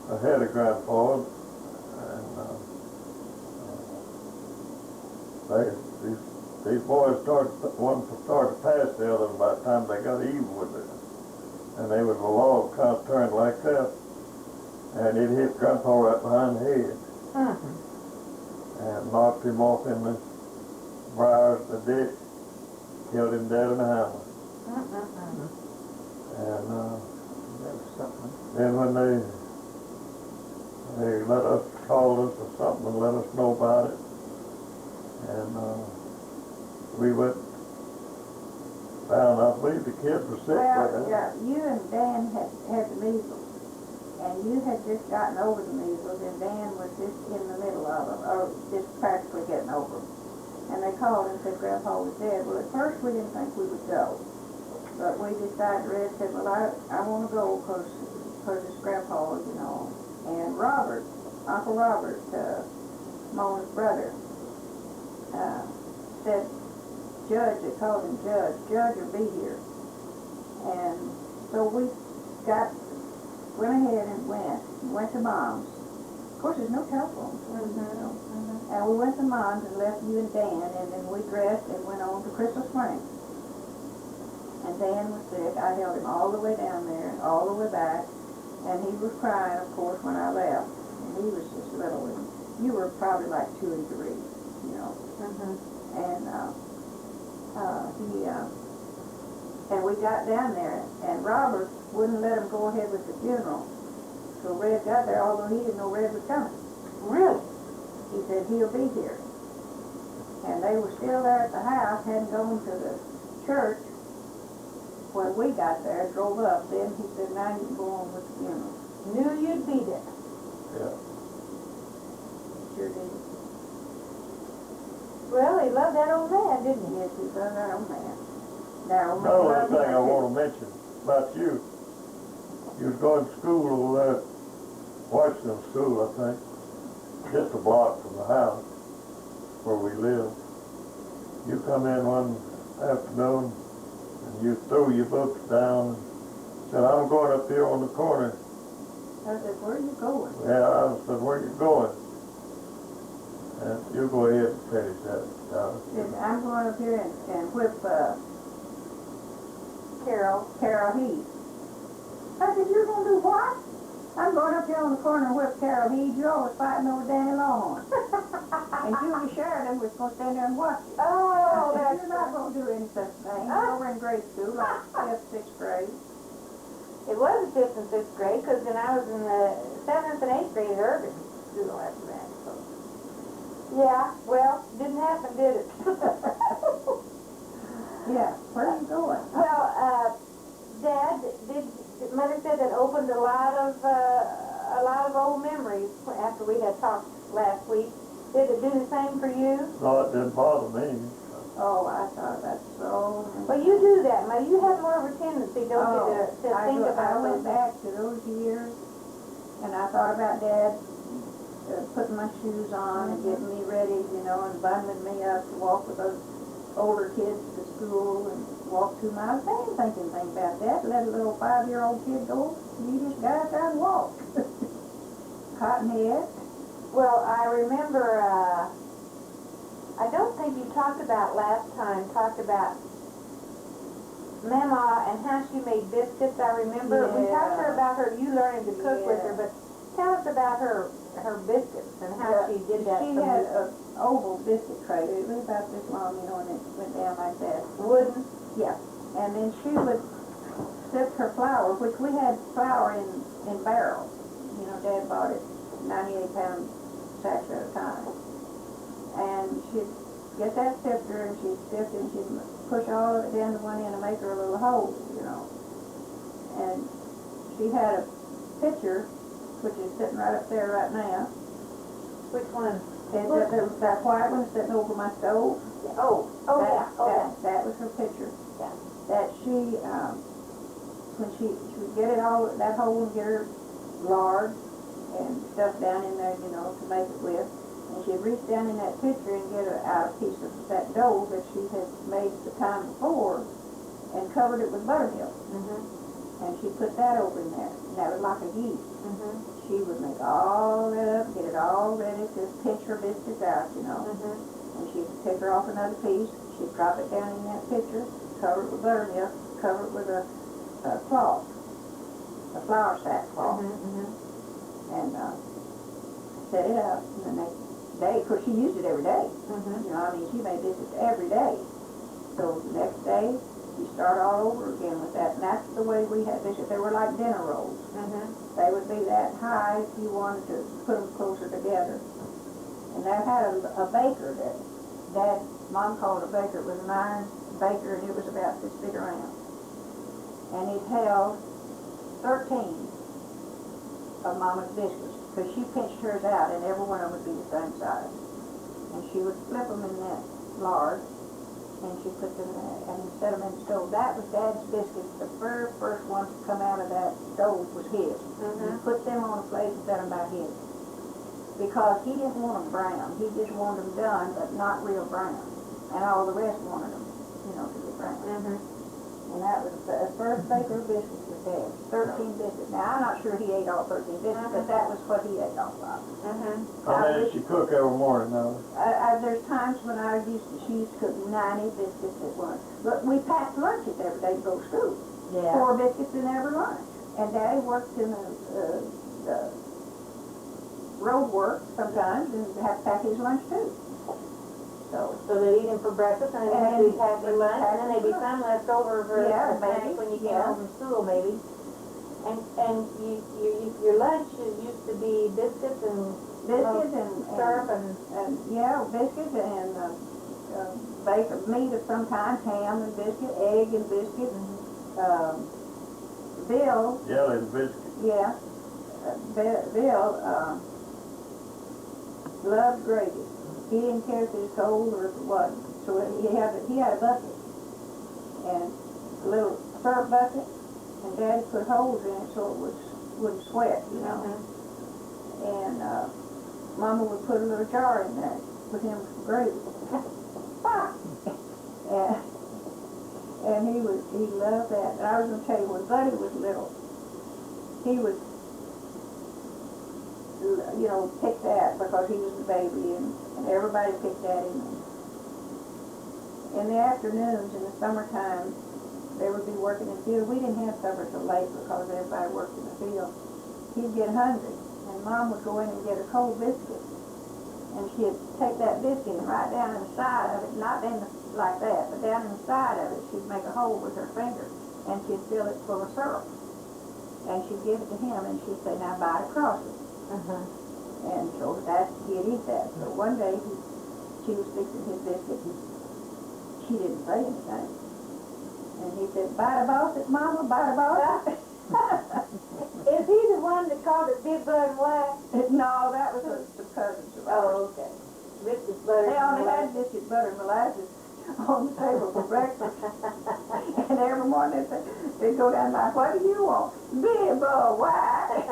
ahead of Grandpa, and these boys one started to pass the other, and by the time they got even with it, and they was a log kind of turned like that, and it hit Grandpa right behind the head, and knocked him off in the briars, the ditch, killed him dead in the hammer. And that was something. then when they let us, called us or something and let us know about it, and we went down, I believe the kids were sick. Well, yeah, you and Dan had the measles, and you had just gotten over the measles, and Dan was just in the middle of them, or just practically getting over them. And they called and said Grandpa was dead. Well, at first we didn't think we would go, but we decided, Red said, well, I want to go because it's Grandpa, you know. And Robert, Uncle Robert, Mona's brother, said, Judge, they called him Judge will be here. And so we went ahead and went to Mom's. Of course, there's no telephone. You know. And we went to Mom's and left you and Dan, and then we dressed and went on to Crystal Springs. And Dan was sick. I held him all the way down there, all the way back, and he was crying, of course, when I left. And he was just little, and you were probably like 2 and 3, you know. And and we got down there, and Robert, wouldn't let him go ahead with the funeral. So Red got there, although he didn't know Red was coming. Really? He said he'll be here. And they were still there at the house, hadn't gone to the church. When we got there, drove up, then he said, now you can go on with the funeral. Knew you'd be there. Yeah. Sure did. Well, he loved that old man, didn't he? Yes, he was our old man. That old man Another loved thing him I too. wanna mention about you, you was going to school over there, Washington School, I think, just a block from the house where we live. You come in one afternoon and you threw your books down and said, I'm going up here on the corner. I said, where are you going? Yeah, I said, where you going? And you go ahead and finish that. Said, I'm going up here and whip Carol Heath. I said, you're going to do what? I'm going up here on the corner and whip Carol Heath. You're always fighting over Danny Longhorn. And Julie Sheridan was going to stand there and watch you. Oh, I said, that's you're not going to do any such thing. You're over in grade school, like 5th, 6th grade. It was 5th and 6th grade, because then I was in the 7th and 8th grade at Urban School after that, so. Yeah, well, didn't happen, did it? Yeah, where are you going? Well, Dad, Mother said that opened a lot of old memories after we had talked last week. Did it do the same for you? No, it didn't bother me. Oh, I thought that's so. Well, you do that, Mother. You have more of a tendency, don't you, to think I about went those back to those years, and I thought about Dad putting my shoes on and getting me ready, you know, and bundling me up to walk with those older kids to school and walk 2 miles. I didn't think anything about that. Let a little 5-year-old kid go. You just got out and walk. Cottonhead. Well, I remember, I don't think you talked about Mama and how she made biscuits. I remember we talked to her about you learning to cook with her, but tell us about her biscuits and how she did that. She had an oval biscuit tray. It was about this long, you know, and it went down like that. Wooden. Yeah. And then she would sift her flour, which we had flour in barrels. You know, Dad bought it 98-pound sacks at a time. And she'd get that sifter and she'd sift it and she'd push all of it down to one end and make her a little hole, you know. And she had a pitcher, which is sitting right up there right now. Which one? And that white one sitting over my stove. That was her pitcher. Yeah. That she, when she would get it all, that hole and get her lard and stuff down in there, you know, to make it with. And she'd reach down in that pitcher and get out a piece of that dough that she had made the time before and covered it with buttermilk. And she put that over in there. And that was like a yeast. She would make all that up, get it all ready to pinch her biscuits out, you know. And she'd take her off another piece. She'd drop it down in that pitcher, cover it with buttermilk, cover it with a cloth, a flour sack cloth, and set it up. And the next day, of course, she used it every day. You know, I mean, she made biscuits every day. So the next day, you start all over again with that. And that's the way we had biscuits. They were like dinner rolls. They would be that high if you wanted to put them closer together. And that had a baker that Dad, Mom called a baker. It was an iron baker, and it was about this big around. And it held 13 of Mama's biscuits, because she pinched hers out, and every one of them would be the same size. And she would flip them in that lard, and she put them in there, and set them in the stove. That was Dad's biscuits. The very first ones to come out of that stove was his. He put them on a plate and set them by his. Because he didn't want them brown. He just wanted them done, but not real brown. And all the rest wanted them, you know, to be brown. And that was the first baker of biscuits was Dad. 13 biscuits. Now, I'm not sure he ate all 13 biscuits, but that was what he ate off of. How many did she cook every morning now? There's times when she used to cook 90 biscuits at once. But we packed lunches every day to go to school. 4 biscuits in every lunch. And Daddy worked in the road work sometimes and had to pack his lunch too. So they'd eat them for breakfast, and then they'd pack their lunch, and then they'd be some left over for Yeah, a snack maybe. when you came home from school, maybe. And your lunch used to be biscuits and Biscuits and syrup and yeah, biscuits and bacon, meat of some kind, ham and biscuit, egg and biscuit. Bill, Jelly and biscuit. yeah, Bill loved gravy. He didn't care if it was cold or if it wasn't. So he had a bucket and a little syrup bucket, and Daddy put holes in it so it wouldn't sweat, you know. And Mama would put a little jar in there with him some gravy. and he loved that. And I was gonna tell you, when Buddy was little, he would, you know, pick that because he was the baby, and everybody picked at him. In the afternoons, in the summertime, they would be working in the field. We didn't have supper till late because everybody worked in the field. He'd get hungry, and Mom would go in and get a cold biscuit. And she'd take that biscuit and right down inside of it, not in the, like that, but down inside of it, she'd make a hole with her finger, and she'd fill it full of syrup. And she'd give it to him, and she'd say, now bite across it. And so he'd eat that. So one day, she was fixing his biscuit, and she didn't say anything. And he said, bite about it, Mama, bite about it. is he the one that called it Big Butter and Black? No, that was the cousins of ours. Oh, okay. Biscuit butter. They only had biscuit, butter, and molasses on the table for breakfast. And every morning they'd go down like, what do you want? Big or white?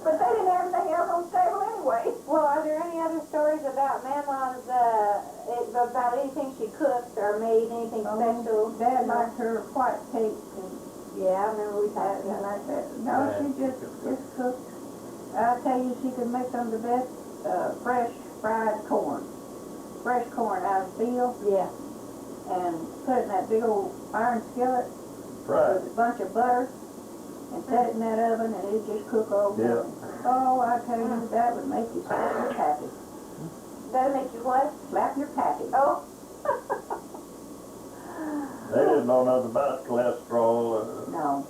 But they didn't have anything else on the table anyway. Well, are there any other stories about Mama's, about anything she cooked or made, anything special? Dad liked her white cake and Yeah, I remember we talked that, about like that. No, she just cooked. I'll tell you, she could make some of the best fresh fried corn. Fresh corn out of the field. Yeah. And put it in that big old iron skillet Right. with a bunch of butter and set it in that oven, and it'd just cook all morning. Oh, I tell you, that would make you slap your pappy. That'll make you what? Slap your pappy. Oh. They didn't know nothing about cholesterol. No.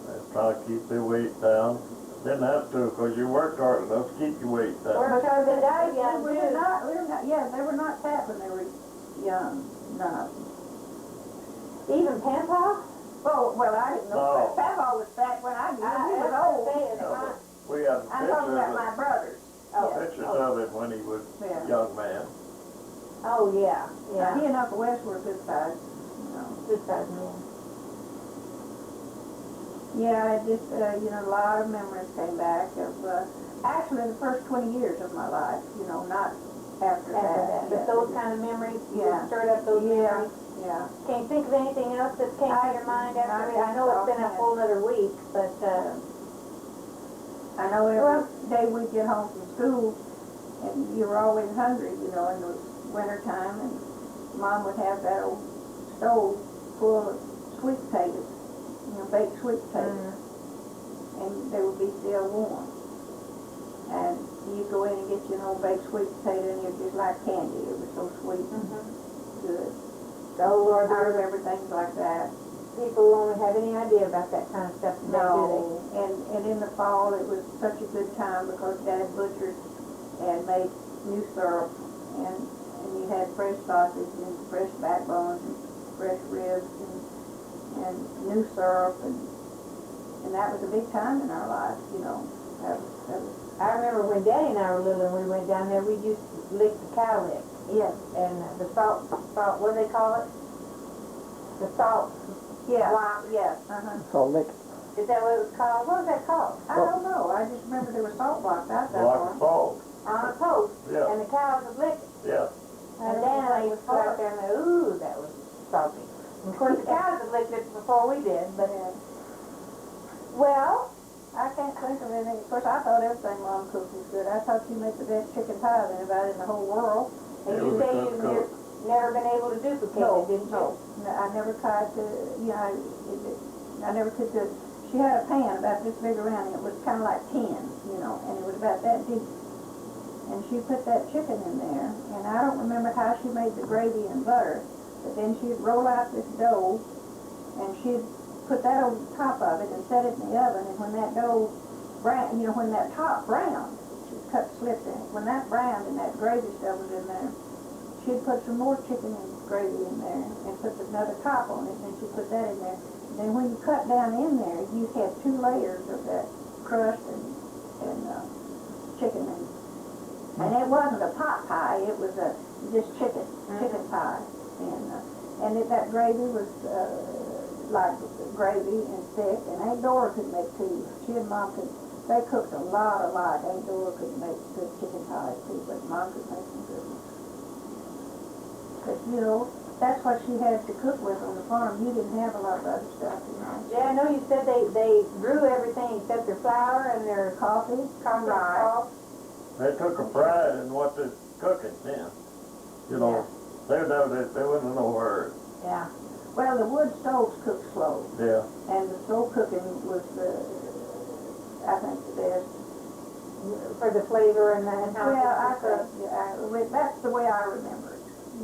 They try to keep their weight down. Didn't have to, because you worked hard enough to keep your weight down. Because they died young, We were too. not, yeah, they were not fat when they were young. None of them. Even Pampa? Oh, well, I didn't know. No. Papa was fat when I knew him. He was old. We have I'm talking about pictures my brothers. pictures of him when he was Yeah. a young man. Oh, yeah, He and Uncle Wes were good size. You know. Good size man. Yeah, it just, you know, a lot of memories came back of, actually the first 20 years of my life, you know, not after that. But those kind of memories, you Yeah. stirred up those memories. Yeah. Can you think of anything else that came to your mind after it? I know it's been a whole other week, but, I know every day we'd get home from school, and you were always hungry, you know, and it was winter time, and Mom would have that old stove full of sweet potatoes, you know, baked sweet potatoes, and they would be still warm. And you'd go in and get you an old baked sweet potato, and it was just like candy. It was so sweet and good. oh Lord, I remember things like that. people won't have any idea about that kind of stuff today, No, and in the fall it was such a good time because Dad butchered and made new syrup, and you had fresh sausage and fresh backbones and fresh ribs and new syrup, and that was a big time in our lives, you know. That was I remember when Daddy and I were little and we went down there, we used to lick the cow lick. yes, And the salt, what do they call it? The salt yeah, block. yes, So lick. Is that what it was called? What was that called? I don't know. I just remember there were salt blocks out there. Block of salt. On a post. Yeah. And the cows would lick it. Yeah. And then I used to go out there and go, ooh, that was salty. And of course, the cows had licked it before we did, but, well, I can't think of anything. Of course, I thought everything Mom cooked was good. I thought she made the best chicken pie of anybody in the whole world. and It you was say good you've cook. never been able to duplicate it, didn't you? No, I never tried to, you know, I never could do. She had a pan about this big around, and it was kind of like tin, you know, and it was about that deep. And she put that chicken in there, and I don't remember how she made the gravy and butter, but then she'd roll out this dough, and she'd put that on top of it and set it in the oven, and when that dough brown, when that top browned, she'd cut slips in it. When that browned and that gravy stuff was in there, she'd put some more chicken and gravy in there and put another top on it, and she'd put that in there. And then when you cut down in there, you had 2 layers of that crust and chicken and it wasn't a pot pie, it was just chicken pie. And that gravy was like gravy and thick, and Aunt Dora could make too. She and Mom they cooked a lot alike. Aunt Dora could make good chicken pies too, but Mom could make some good ones. But that's what she had to cook with on the farm. You didn't have a lot of other stuff, Yeah, I know you said they grew everything except their flour and their Coffee, coffee and rye. salt. They took a pride in what they're cooking then. You know, they wouldn't know where. Yeah. Well, the wood stoves cooked slow, Yeah. and the slow cooking was, I think, the best. For the flavor and how Well, I it's cooked. think, that's the way I remember it. I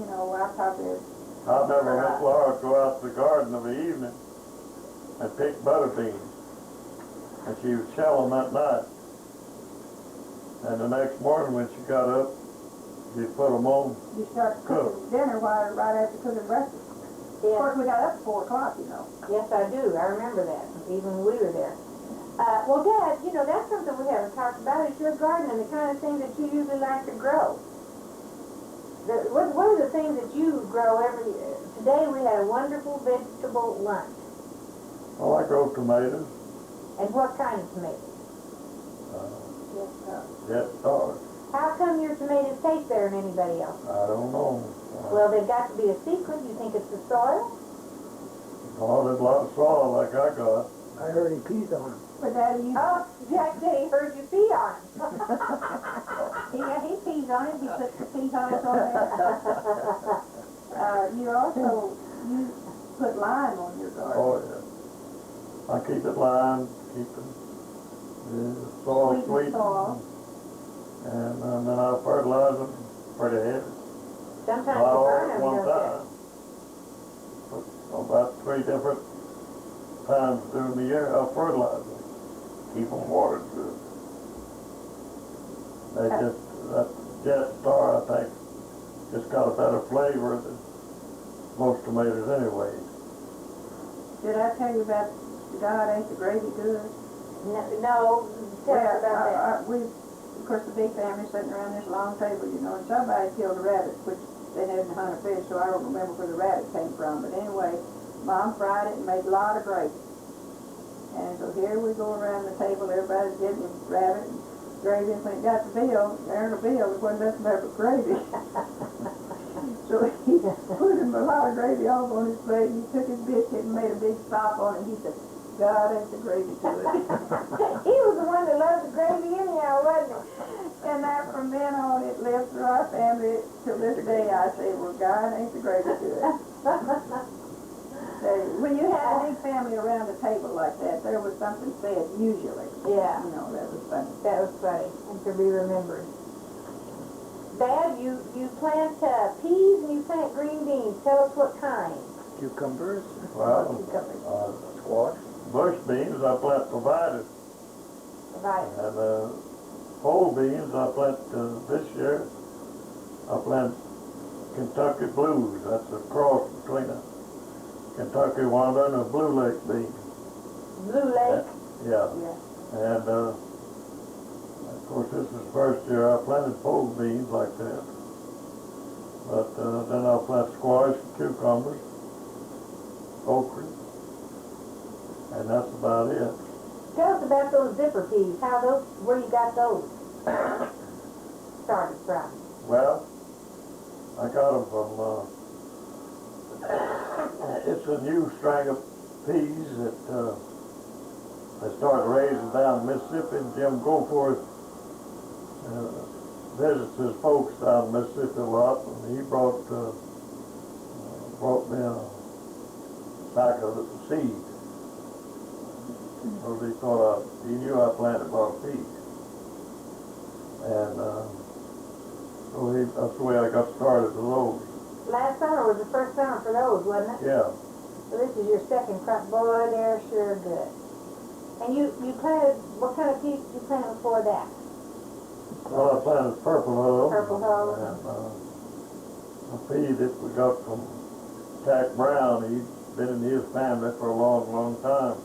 probably, I remember Miss Laura would go out to the garden of the evening and pick butter beans. And she would shell them that night. And the next morning when she got up, she'd put them on. you start cooking dinner right after cooking breakfast. Of Yeah. course, we got up at 4 o'clock, Yes, I do. I remember that, even when we were there. Well, Dad, that's something we haven't talked about is your garden and the kind of things that you usually like to grow. What are the things that you grow every year? Today we had a wonderful vegetable lunch. Well, I grow tomatoes, And what kind of tomatoes? jet stars. How come your tomatoes taste better than anybody else? I don't know. Well, they've got to be a secret. You think it's the soil? Oh, there's a lot of soil like I got. I heard he pees on him. But Daddy, Oh, Jack Day heard you pee on it. he pees on it, he puts the pea husk on there. You put lime on your garden. Oh, yeah. I keep it lined, keep the soil Sweeten sweet. soil. And then I fertilize them pretty heavy. Sometimes Not you all burn at them, one don't you? time. But about 3 different times during the year, I'll fertilize them. Keep them watered good. That Jet Star, I think, just got a better flavor than most tomatoes anyway. Did I tell you about God ain't the gravy good? No, tell us about that. We, of course, the big family sitting around this long table, and somebody killed a rabbit, which they didn't hunt a fish, so I don't remember where the rabbit came from. But anyway, Mom fried it and made a lot of gravy. And so here we go around the table, everybody's getting rabbit and gravy, and when it got to Bill, there it wasn't nothing there but gravy. So he put him a lot of gravy off on his plate, and he took his biscuit and made a big stop on it, and he said, God ain't the gravy to it. He was the one that loved the gravy anyhow, wasn't he? And that from then on, it lived through our family till this day. I say, well, God ain't the gravy to it. So, when you had a big family around a table like that, there was something said, usually. Yeah. That was funny. That was funny and to be remembered. Dad, you plant peas and you plant green beans. Tell us what kind. Cucumbers, Well, squash. bush beans I plant provided. Right. And pole beans I plant this year. I plant Kentucky Blues. That's a cross between a Kentucky Wonder and a Blue Lake bean. Blue Lake. Yeah. Yeah. And of course this is the first year I planted pole beans like that. But then I'll plant squash and cucumbers, okra, and that's about it. Tell us about those zipper peas. Where you got those started from? Well, I got them from, it's a new string of peas that they started raising down Mississippi, and Jim Goforth visits his folks down Mississippi a lot, and he brought me a sack of the seed. Because he knew I planted a lot of peas. And so that's the way I got started with those. Last summer was the first summer for those, wasn't it? Yeah. So this is your second crop. Boy, they're sure good. And you planted, what kind of peas did you plant before that? Well, I planted Purple Hull. Purple Hull. And, a pea that we got from Jack Brown. He'd been in his family for a long, long time.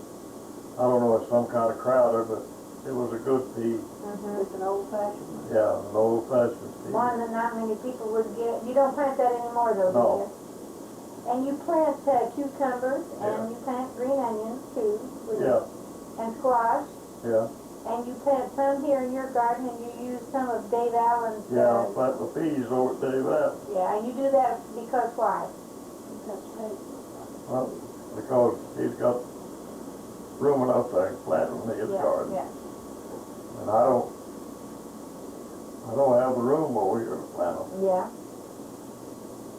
I don't know, it's some kind of crowder, but it was a good pea. It's an old fashioned one. Yeah, an old-fashioned pea. One that not many people would get. You don't plant that anymore though, do No. you? And you plant cucumbers and Yeah. you plant green onions too. with Yeah, And squash. yeah, And you plant some here in your garden and you use some of Dave Allen's. yeah, I planted the peas over at Dave Allen. Yeah, and you do that because why? That's right. Well, because he's got room enough to plant them in his Yeah, garden. yeah. And I don't have the room over here to plant them. Yeah.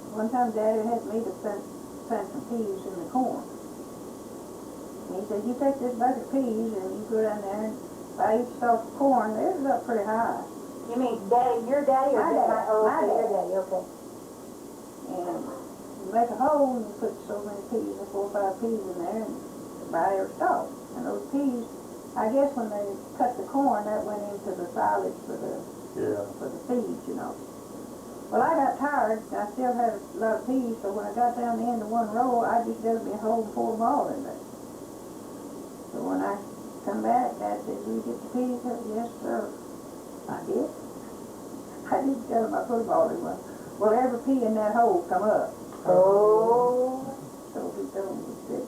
One time Daddy had me to plant some peas in the corn. And he said, you take this bucket of peas and you go down there and by each stalk of corn, theirs is up pretty high. You mean daddy, your daddy or My daddy? daddy. Oh, My okay, your daddy. daddy, okay. And you make a hole and you put so many peas, 4 or 5 peas in there and by every stalk. And those peas, I guess when they cut the corn, that went into the silage for the Yeah, feed, you know. Well, I got tired, and I still had a lot of peas, so when I got down the end of one row, I just dug me a hole and poured them all in there. So when I come back, Dad said, "Did you get the peas?" I said, "Yes, sir." I did. I didn't tell him I put them all in one. Well, every pea in that hole come up. Oh. So he told me, he said,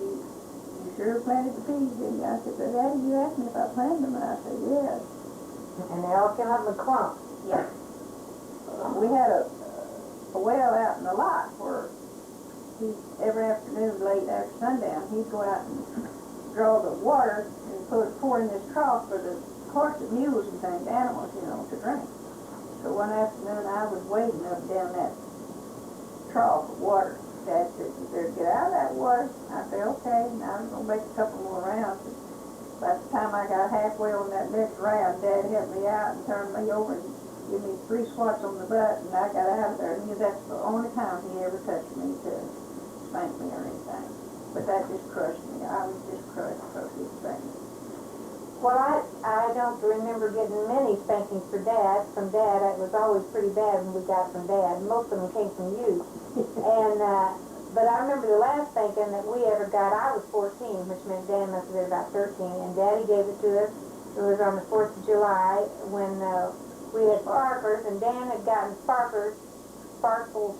you sure planted the peas, didn't you? I said, "But Daddy, you asked me if I planted them," and I said, "Yes." And they all came up in a clump. Yeah. We had a well out in the lot where every afternoon late after sundown, he'd go out and draw the water and pour in this trough for the horses, mules and things, animals, you know, to drink. So one afternoon I was wading up down that trough of water. Dad said, "You better get out of that water." I said, "Okay." And I was going to make a couple more rounds. By the time I got halfway on that next round, Dad helped me out and turned me over and gave me 3 swats on the butt, and I got out of there. And that's the only time he ever touched me to spank me or anything. But that just crushed me. I was just crushed because he spanked me. Well, I don't remember getting many spankings from Dad. It was always pretty bad when we got it from Dad. Most of them came from you. And, but I remember the last spanking that we ever got, I was 14, which meant Dan must have been about 13, and Daddy gave it to us. It was on the 4th of July when we had sparklers, and Dan had gotten sparkles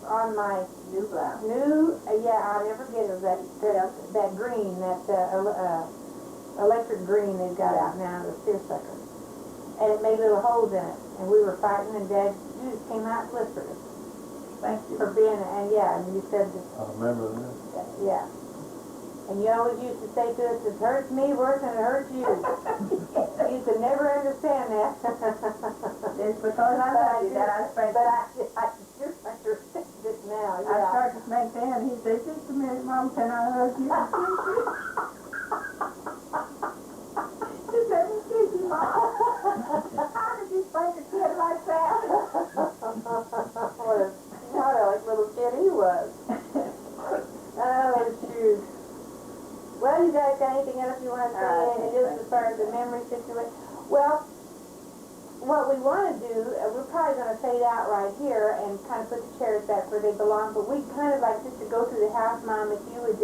on my New blouse. I'll never forget it, that green, that electric green they've got out now, the seersucker. And it made little holes in it, and we were fighting, and Dad juice came out blistered Thank you. for being, and you said that. I remember that. Yeah. And you always used to say to us, "It hurts me worse than it hurts you." You could never understand that. It's because I love you that I spanked But him. I just understand it now, I yeah. started to spank Dan, and he said, "Just a minute, Mom, can I hug you?" Just let me kiss you, Mom. How could you spank a kid like that? What a smart little kid he was. Oh, shoot. Well, you guys got anything else you want to say? Just as far as the memory situation? Well, what we want to do, we're probably going to fade out right here and kind of put the chairs back where they belong, but we'd kind of like just to go through the house, Mom, if you would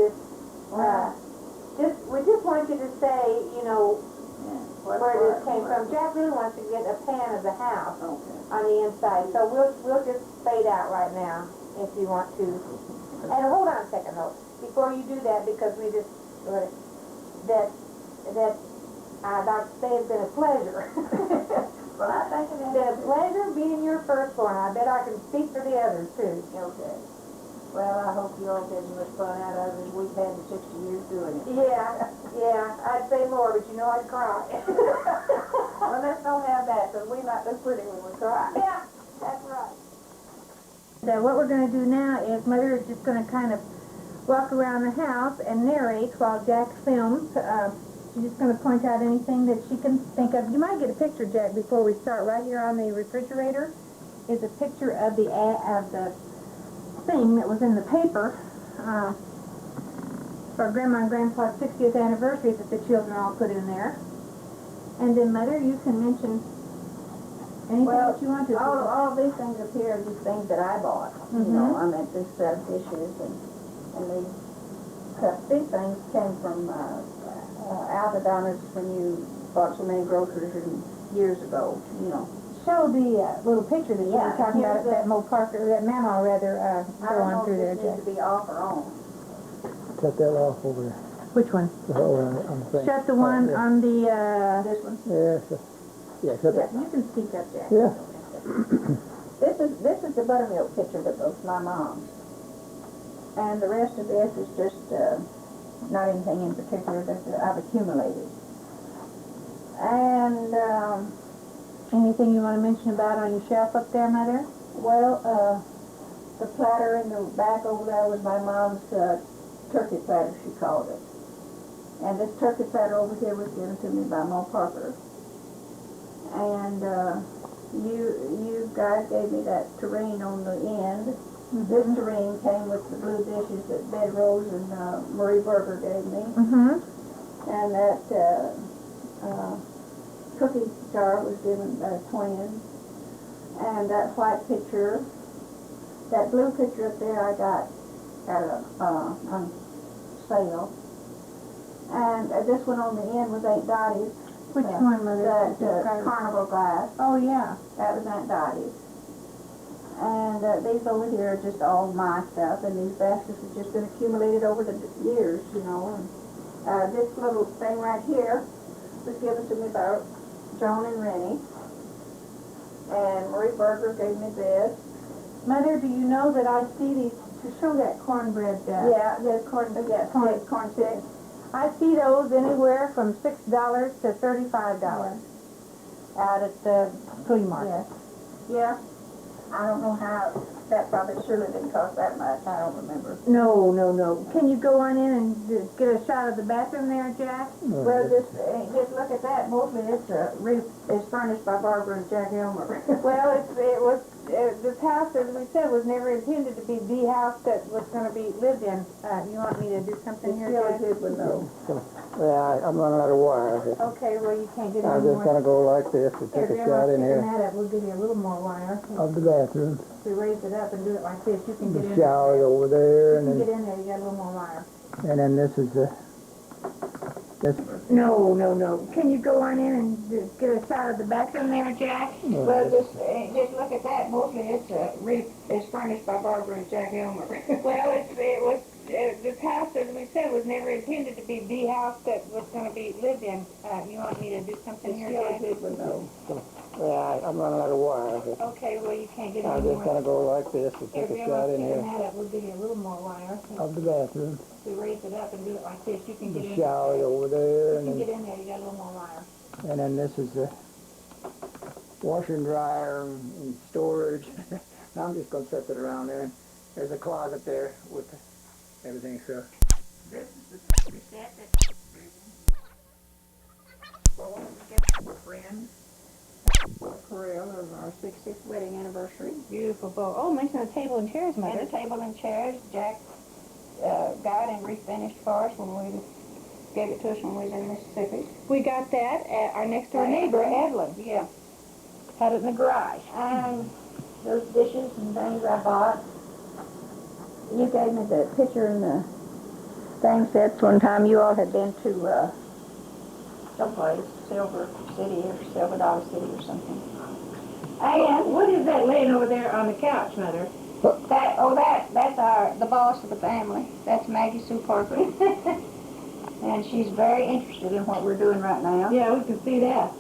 we just want you to say, you know, where this came from. Jack really wants to get a pan of the house Okay. on the inside, so we'll just fade out right now if you want to. And hold on a second though, before you do that, because we just that I'd like to say it's been a pleasure. Well, I think it It's been a pleasure being your firstborn. I bet I can speak for the others too. Okay. Well, I hope you all get as much fun out of it as we've had in 60 years doing it. Yeah, I'd say more, but you know I'd cry. Well, let's don't have that, because we not look pretty when we cry. Yeah, that's right. So what we're going to do now is Mother is just going to kind of walk around the house and narrate while Jack films. She's just going to point out anything that she can think of. You might get a picture, Jack, before we start. Right here on the refrigerator is a picture of the thing that was in the paper. for Grandma and Grandpa's 60th anniversary that the children all put in there. And then, Mother, you can mention anything Well, that you want to. all of these things up here are just things that I bought. You know, I meant this set of dishes and these things came from Alta Donna's when you bought so many groceries years ago, you know. Show the little picture that you were Yeah, talking about here's at that Mo Parker, that Mama rather, I go don't on know through there, if this Jack. needs to be off or on. Cut that off over there. Which one? On the thing. Shut the one yeah. on the, This one? Yeah, cut yeah, that. you can speak up, Jack. Yeah. This is the buttermilk pitcher that was my mom's. And the rest of this is just not anything in particular that I've accumulated. And Anything you want to mention about on your shelf up there, Mother? well, the platter in the back over there was my mom's turkey platter, she called it. And this turkey platter over here was given to me by Mo Parker. And you guys gave me that tureen on the end. This tureen came with the blue dishes that Bedrose and Marie Berger gave me. Mm-hmm. And that cookie jar was given by twins. And that white pitcher, that blue pitcher up there I got at on sale. And this one on the end was Aunt Dottie's. Which one, Mother? That Describe it. carnival glass. Oh, yeah. That was Aunt Dottie's. And these over here are just all my stuff, and these baskets have just been accumulated over the years, you know. And this little thing right here was given to me by Joan and Rennie. And Marie Berger gave me this. Mother, do you know that I see these, to show that cornbread, Yeah, the corn sticks. I see those anywhere from $6 to $35 out at the flea market. Yeah. I don't know how, that probably surely didn't cost that much, I don't remember. No. Can you go on in and get a shot of the bathroom there, Jack? Well, just look at that. Mostly it's furnished by Barbara and Jack Elmer. Well, this house, as we said, was never intended to be the house that was going to be lived in. You want me to do something here, Jack? Relative would know. Yeah, I'm running out of wire. Okay, well, you can't get I'm any just more. gonna go like this to Here, take a Grandma, shot in sticking here that up, we'll give you a little more wire. of the bathroom. If we raise it up and do it like this, you can get in The there. shower's over there, You can and get in there, you got a little more wire. then this is the, this, No. Can you go on in and get a shot of the bathroom there, Jack? Well, just look at that. Mostly it's furnished by Barbara and Jack Elmer. Well, this house, as we said, was never intended to be the house that was going to be lived in. You want me to do something here, Jack? Relative would know. yeah, I'm running out of wire. Okay, well, you can't get I'm any just more. gonna go like this to Here, take a Grandma, shot in sticking here that up, we'll give you a little more wire. of the bathroom. If we raise it up and do it like this, you can get The in shower's there. over there, You and can then, get in there, you got a little more wire. and then this is the washer and dryer and storage. Now I'm just gonna set it around there. There's a closet there with everything, so. This is the set that well, we get for friends. Corral of our 60th wedding anniversary. Beautiful bow. Oh, mention the table and chairs, And Mother. the table and chairs, Jack got and refinished for us when we gave it to us when we was in Mississippi. We got that at our next door neighbor, Evelyn. Yeah. Had it in the garage. And those dishes and things I bought. You gave me the picture and the thing sets one time. You all had been to someplace, Silver City or Silver Dollar City or something. And What is that laying over there on the couch, Mother? that's the boss of the family. That's Maggie Sue Parker. And she's very interested in what we're doing right now. Yeah, we can see that.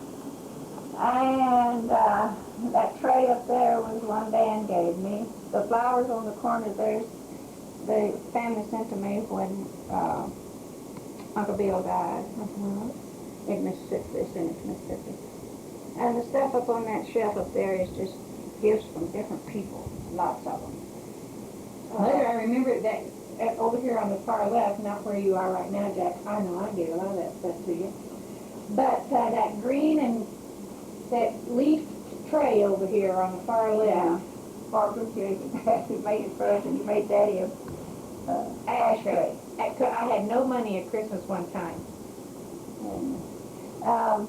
And that tray up there was one Dan gave me. The flowers on the corner there, the family sent to me when Uncle Bill died in Mississippi. They sent it to Mississippi. And the stuff up on that shelf up there is just gifts from different people, lots of them. Mother, I remember that over here on the far left, not where you are right now, Jack. I know I gave a lot of that stuff to you. But that green and that leaf tray over here on the far left. Barbara, you made it for us, and you made Daddy a ashtray. I had no money at Christmas one time. And,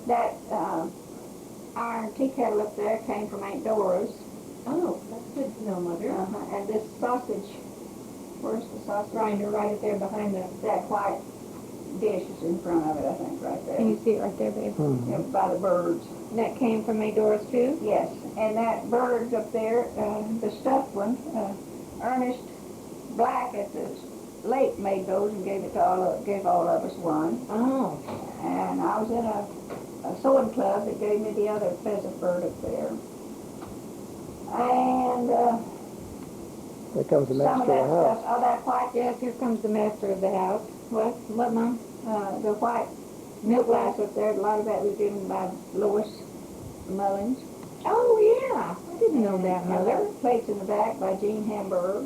that iron tea kettle up there came from Aunt Dora's. Oh, that's good to know, Mother. And this sausage, where's the sausage? Grinder right up there behind the. That white dish is in front of it, I think, right there. Can you see it right there, babe? Yeah, by the birds. That came from Aunt Dora's too? Yes, and that bird's up there, the stuffed one, Ernest Black at the lake made those and gave all of us one. Oh. And I was in a sewing club that gave me the other pheasant bird up there. And Here comes the some of master that of the house. stuff, that white, Yes, here comes the master of the house. What, Mom? the white milk glass up there, a lot of that was given by Lois Mullins. Oh, yeah. I didn't know that, Mother. Plates in the back by Jean Hamburg.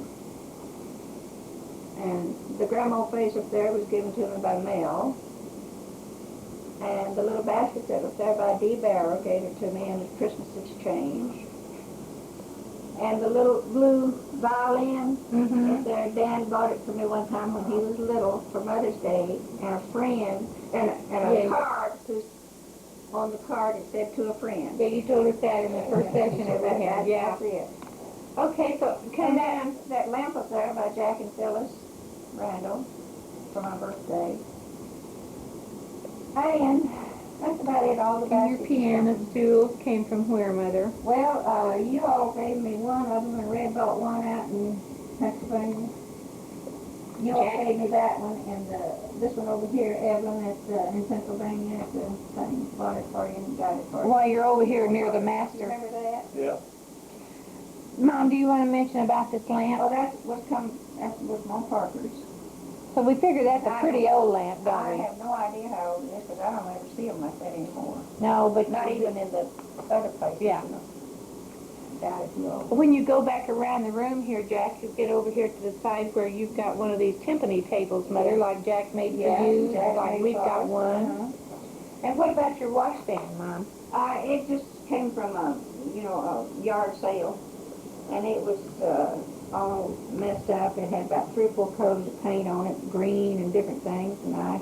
And the grandma face up there was given to me by Mel. And the little basket set up there by Dee Barrow gave it to me in the Christmas exchange. And the little blue violin up there, Dan bought it for me one time when he was little for Mother's Day. And a friend, and a card, on the card it said to a friend. Yeah, you told us that in the first session that we had. Yeah. That's it. Okay, so And can then that lamp up there by Jack and Phyllis Randall for my birthday. And that's about it, all the And your baskets. piano stool came from where, Mother? Well, you all gave me one of them, and Red bought one out in Pennsylvania. You all Jack? gave me that one, and this one over here, Evelyn, in Pennsylvania, at the thing, bought it for you and got it for you. While you're over here near the master. Remember that? Yeah. Mom, do you want to mention about this lamp? Oh, that was Mom Parker's. So we figure that's a pretty old lamp, I don't we? have no idea how old it is, because I don't ever see them like that anymore. No, but Not even in the other places. Yeah. You know. Doubt if you all. when you go back around the room here, Jack, you get over here to the side where you've got one of these timpani tables, Mother, like Jack made for you, Jack like made we've for got us. one. Uh-huh. And what about your washstand, Mom? It just came from a yard sale, and it was all messed up. It had about 3 or 4 coats of paint on it, green and different things, and I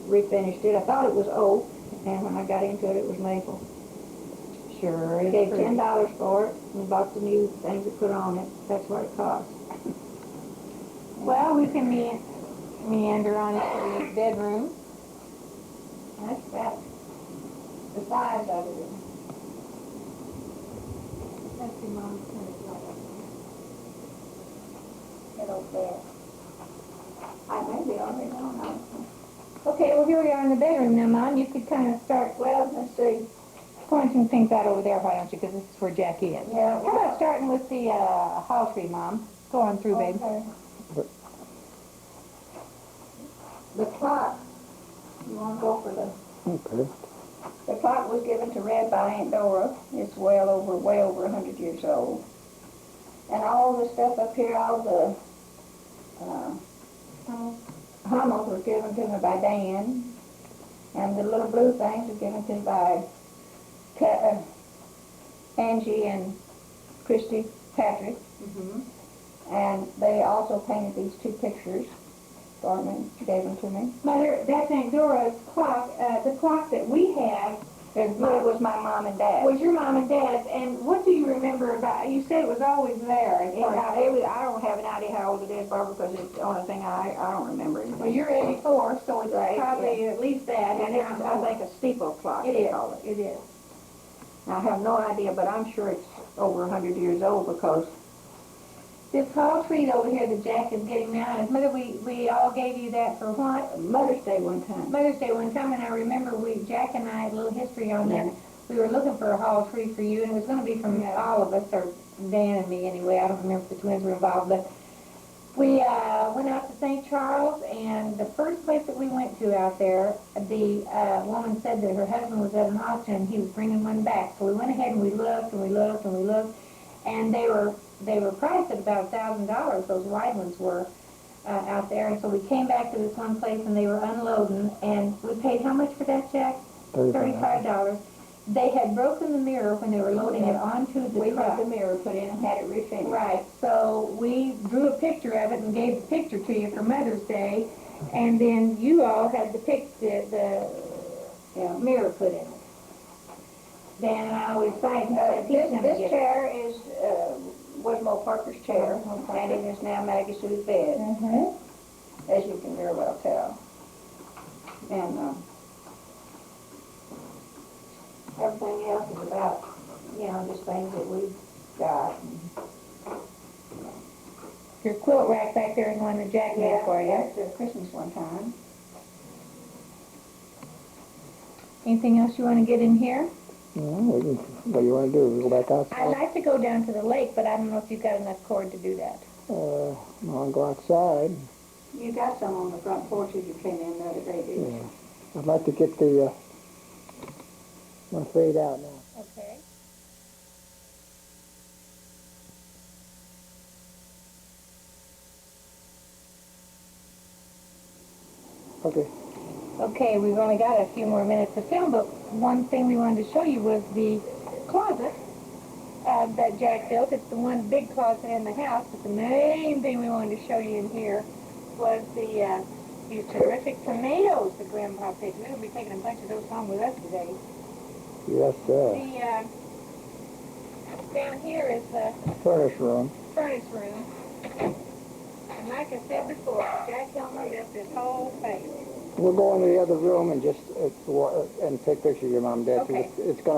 refinished it. I thought it was oak, and when I got into it, it was maple. Sure, I it's gave pretty. $10 for it, and bought the new things to put on it. That's what it cost. Well, we can meander on into the bedroom. That's about the size of it. Let's see, Mom. turn it right up. It over there. I may be already on. Okay, well, here we are in the bedroom now, Mom. You could kind of start, Well, let's see. pointing things out over there, why don't you? Because this is where Jack is. Yeah. How about starting with the hall tree, Mom? Go on through, babe. Okay. The clock. You want to go for Okay. the clock was given to Red by Aunt Dora. It's way over 100 years old. And all the stuff up here, all the hummels were given to me by Dan. And the little blue things were given to me by Angie and Christy Patrick. And they also painted these 2 pictures for me, gave them to me. Mother, that's Aunt Dora's clock. The clock that we have It was my mom and dad. was your mom and dad's. And what do you remember about it? You said it was always there. As far as- I don't have an idea how old it is, Barbara, because it's the only thing I don't remember anything. Well, you're 84, so it's Right, probably at least that. And it's, I think, a steeple clock. It they is. call it. It is. I have no idea, but I'm sure it's over 100 years old because This tall tree over here that Jack is getting now, and Mother, we all gave you that for what? Mother's Day one time. Mother's Day one time, and I remember Jack and I had a little history on that. We were looking for a hall tree for you, and it was going to be from all of us, or Dan and me anyway. I don't remember if the twins were involved, but we went out to St. Charles, and the first place that we went to out there, the woman said that her husband was at an auction, and he was bringing one back. So we went ahead and we looked, and we looked, and we looked, and they were priced at about $1,000. Those wide ones were out there, and so we came back to this one place, and they were unloading, and we paid how much for that, Jack? $35. they had broken the mirror when they were loading it onto the We truck. had the mirror put in and had it refinished. Right, so we drew a picture of it and gave the picture to you for Mother's Day, and then you all had the Yeah. mirror put in it. Then I always signed that he's gonna This get it. chair is, was Mo Parker's chair, Mo Parker. and it is now Maggie Sue's bed, Mhm. as you can very well tell. And, everything else is about, just things that we've got. Your quilt rack back there is one that Jack made for you. After Christmas one time. Anything else you wanna get in here? What do you want to do? Go back I'd outside? like to go down to the lake, but I don't know if you've got enough cord to do that. I'll go outside. You got some on the front porch as you came in the other day, didn't you? I'd like to get the, I'm gonna fade out now. Okay. Okay. Okay, we've only got a few more minutes to film, but one thing we wanted to show you was the closet that Jack built. It's the one big closet in the house, but the main thing we wanted to show you in here was these terrific tomatoes that Grandpa picked. We're going to be taking a bunch of those home with us today. Yes, sir. Down here is the Furnace room. furnace room. And like I said before, Jack Helmer did this whole place. We'll go into the other room and just and take pictures of your mom and dad. 'Cause Okay. It's gonna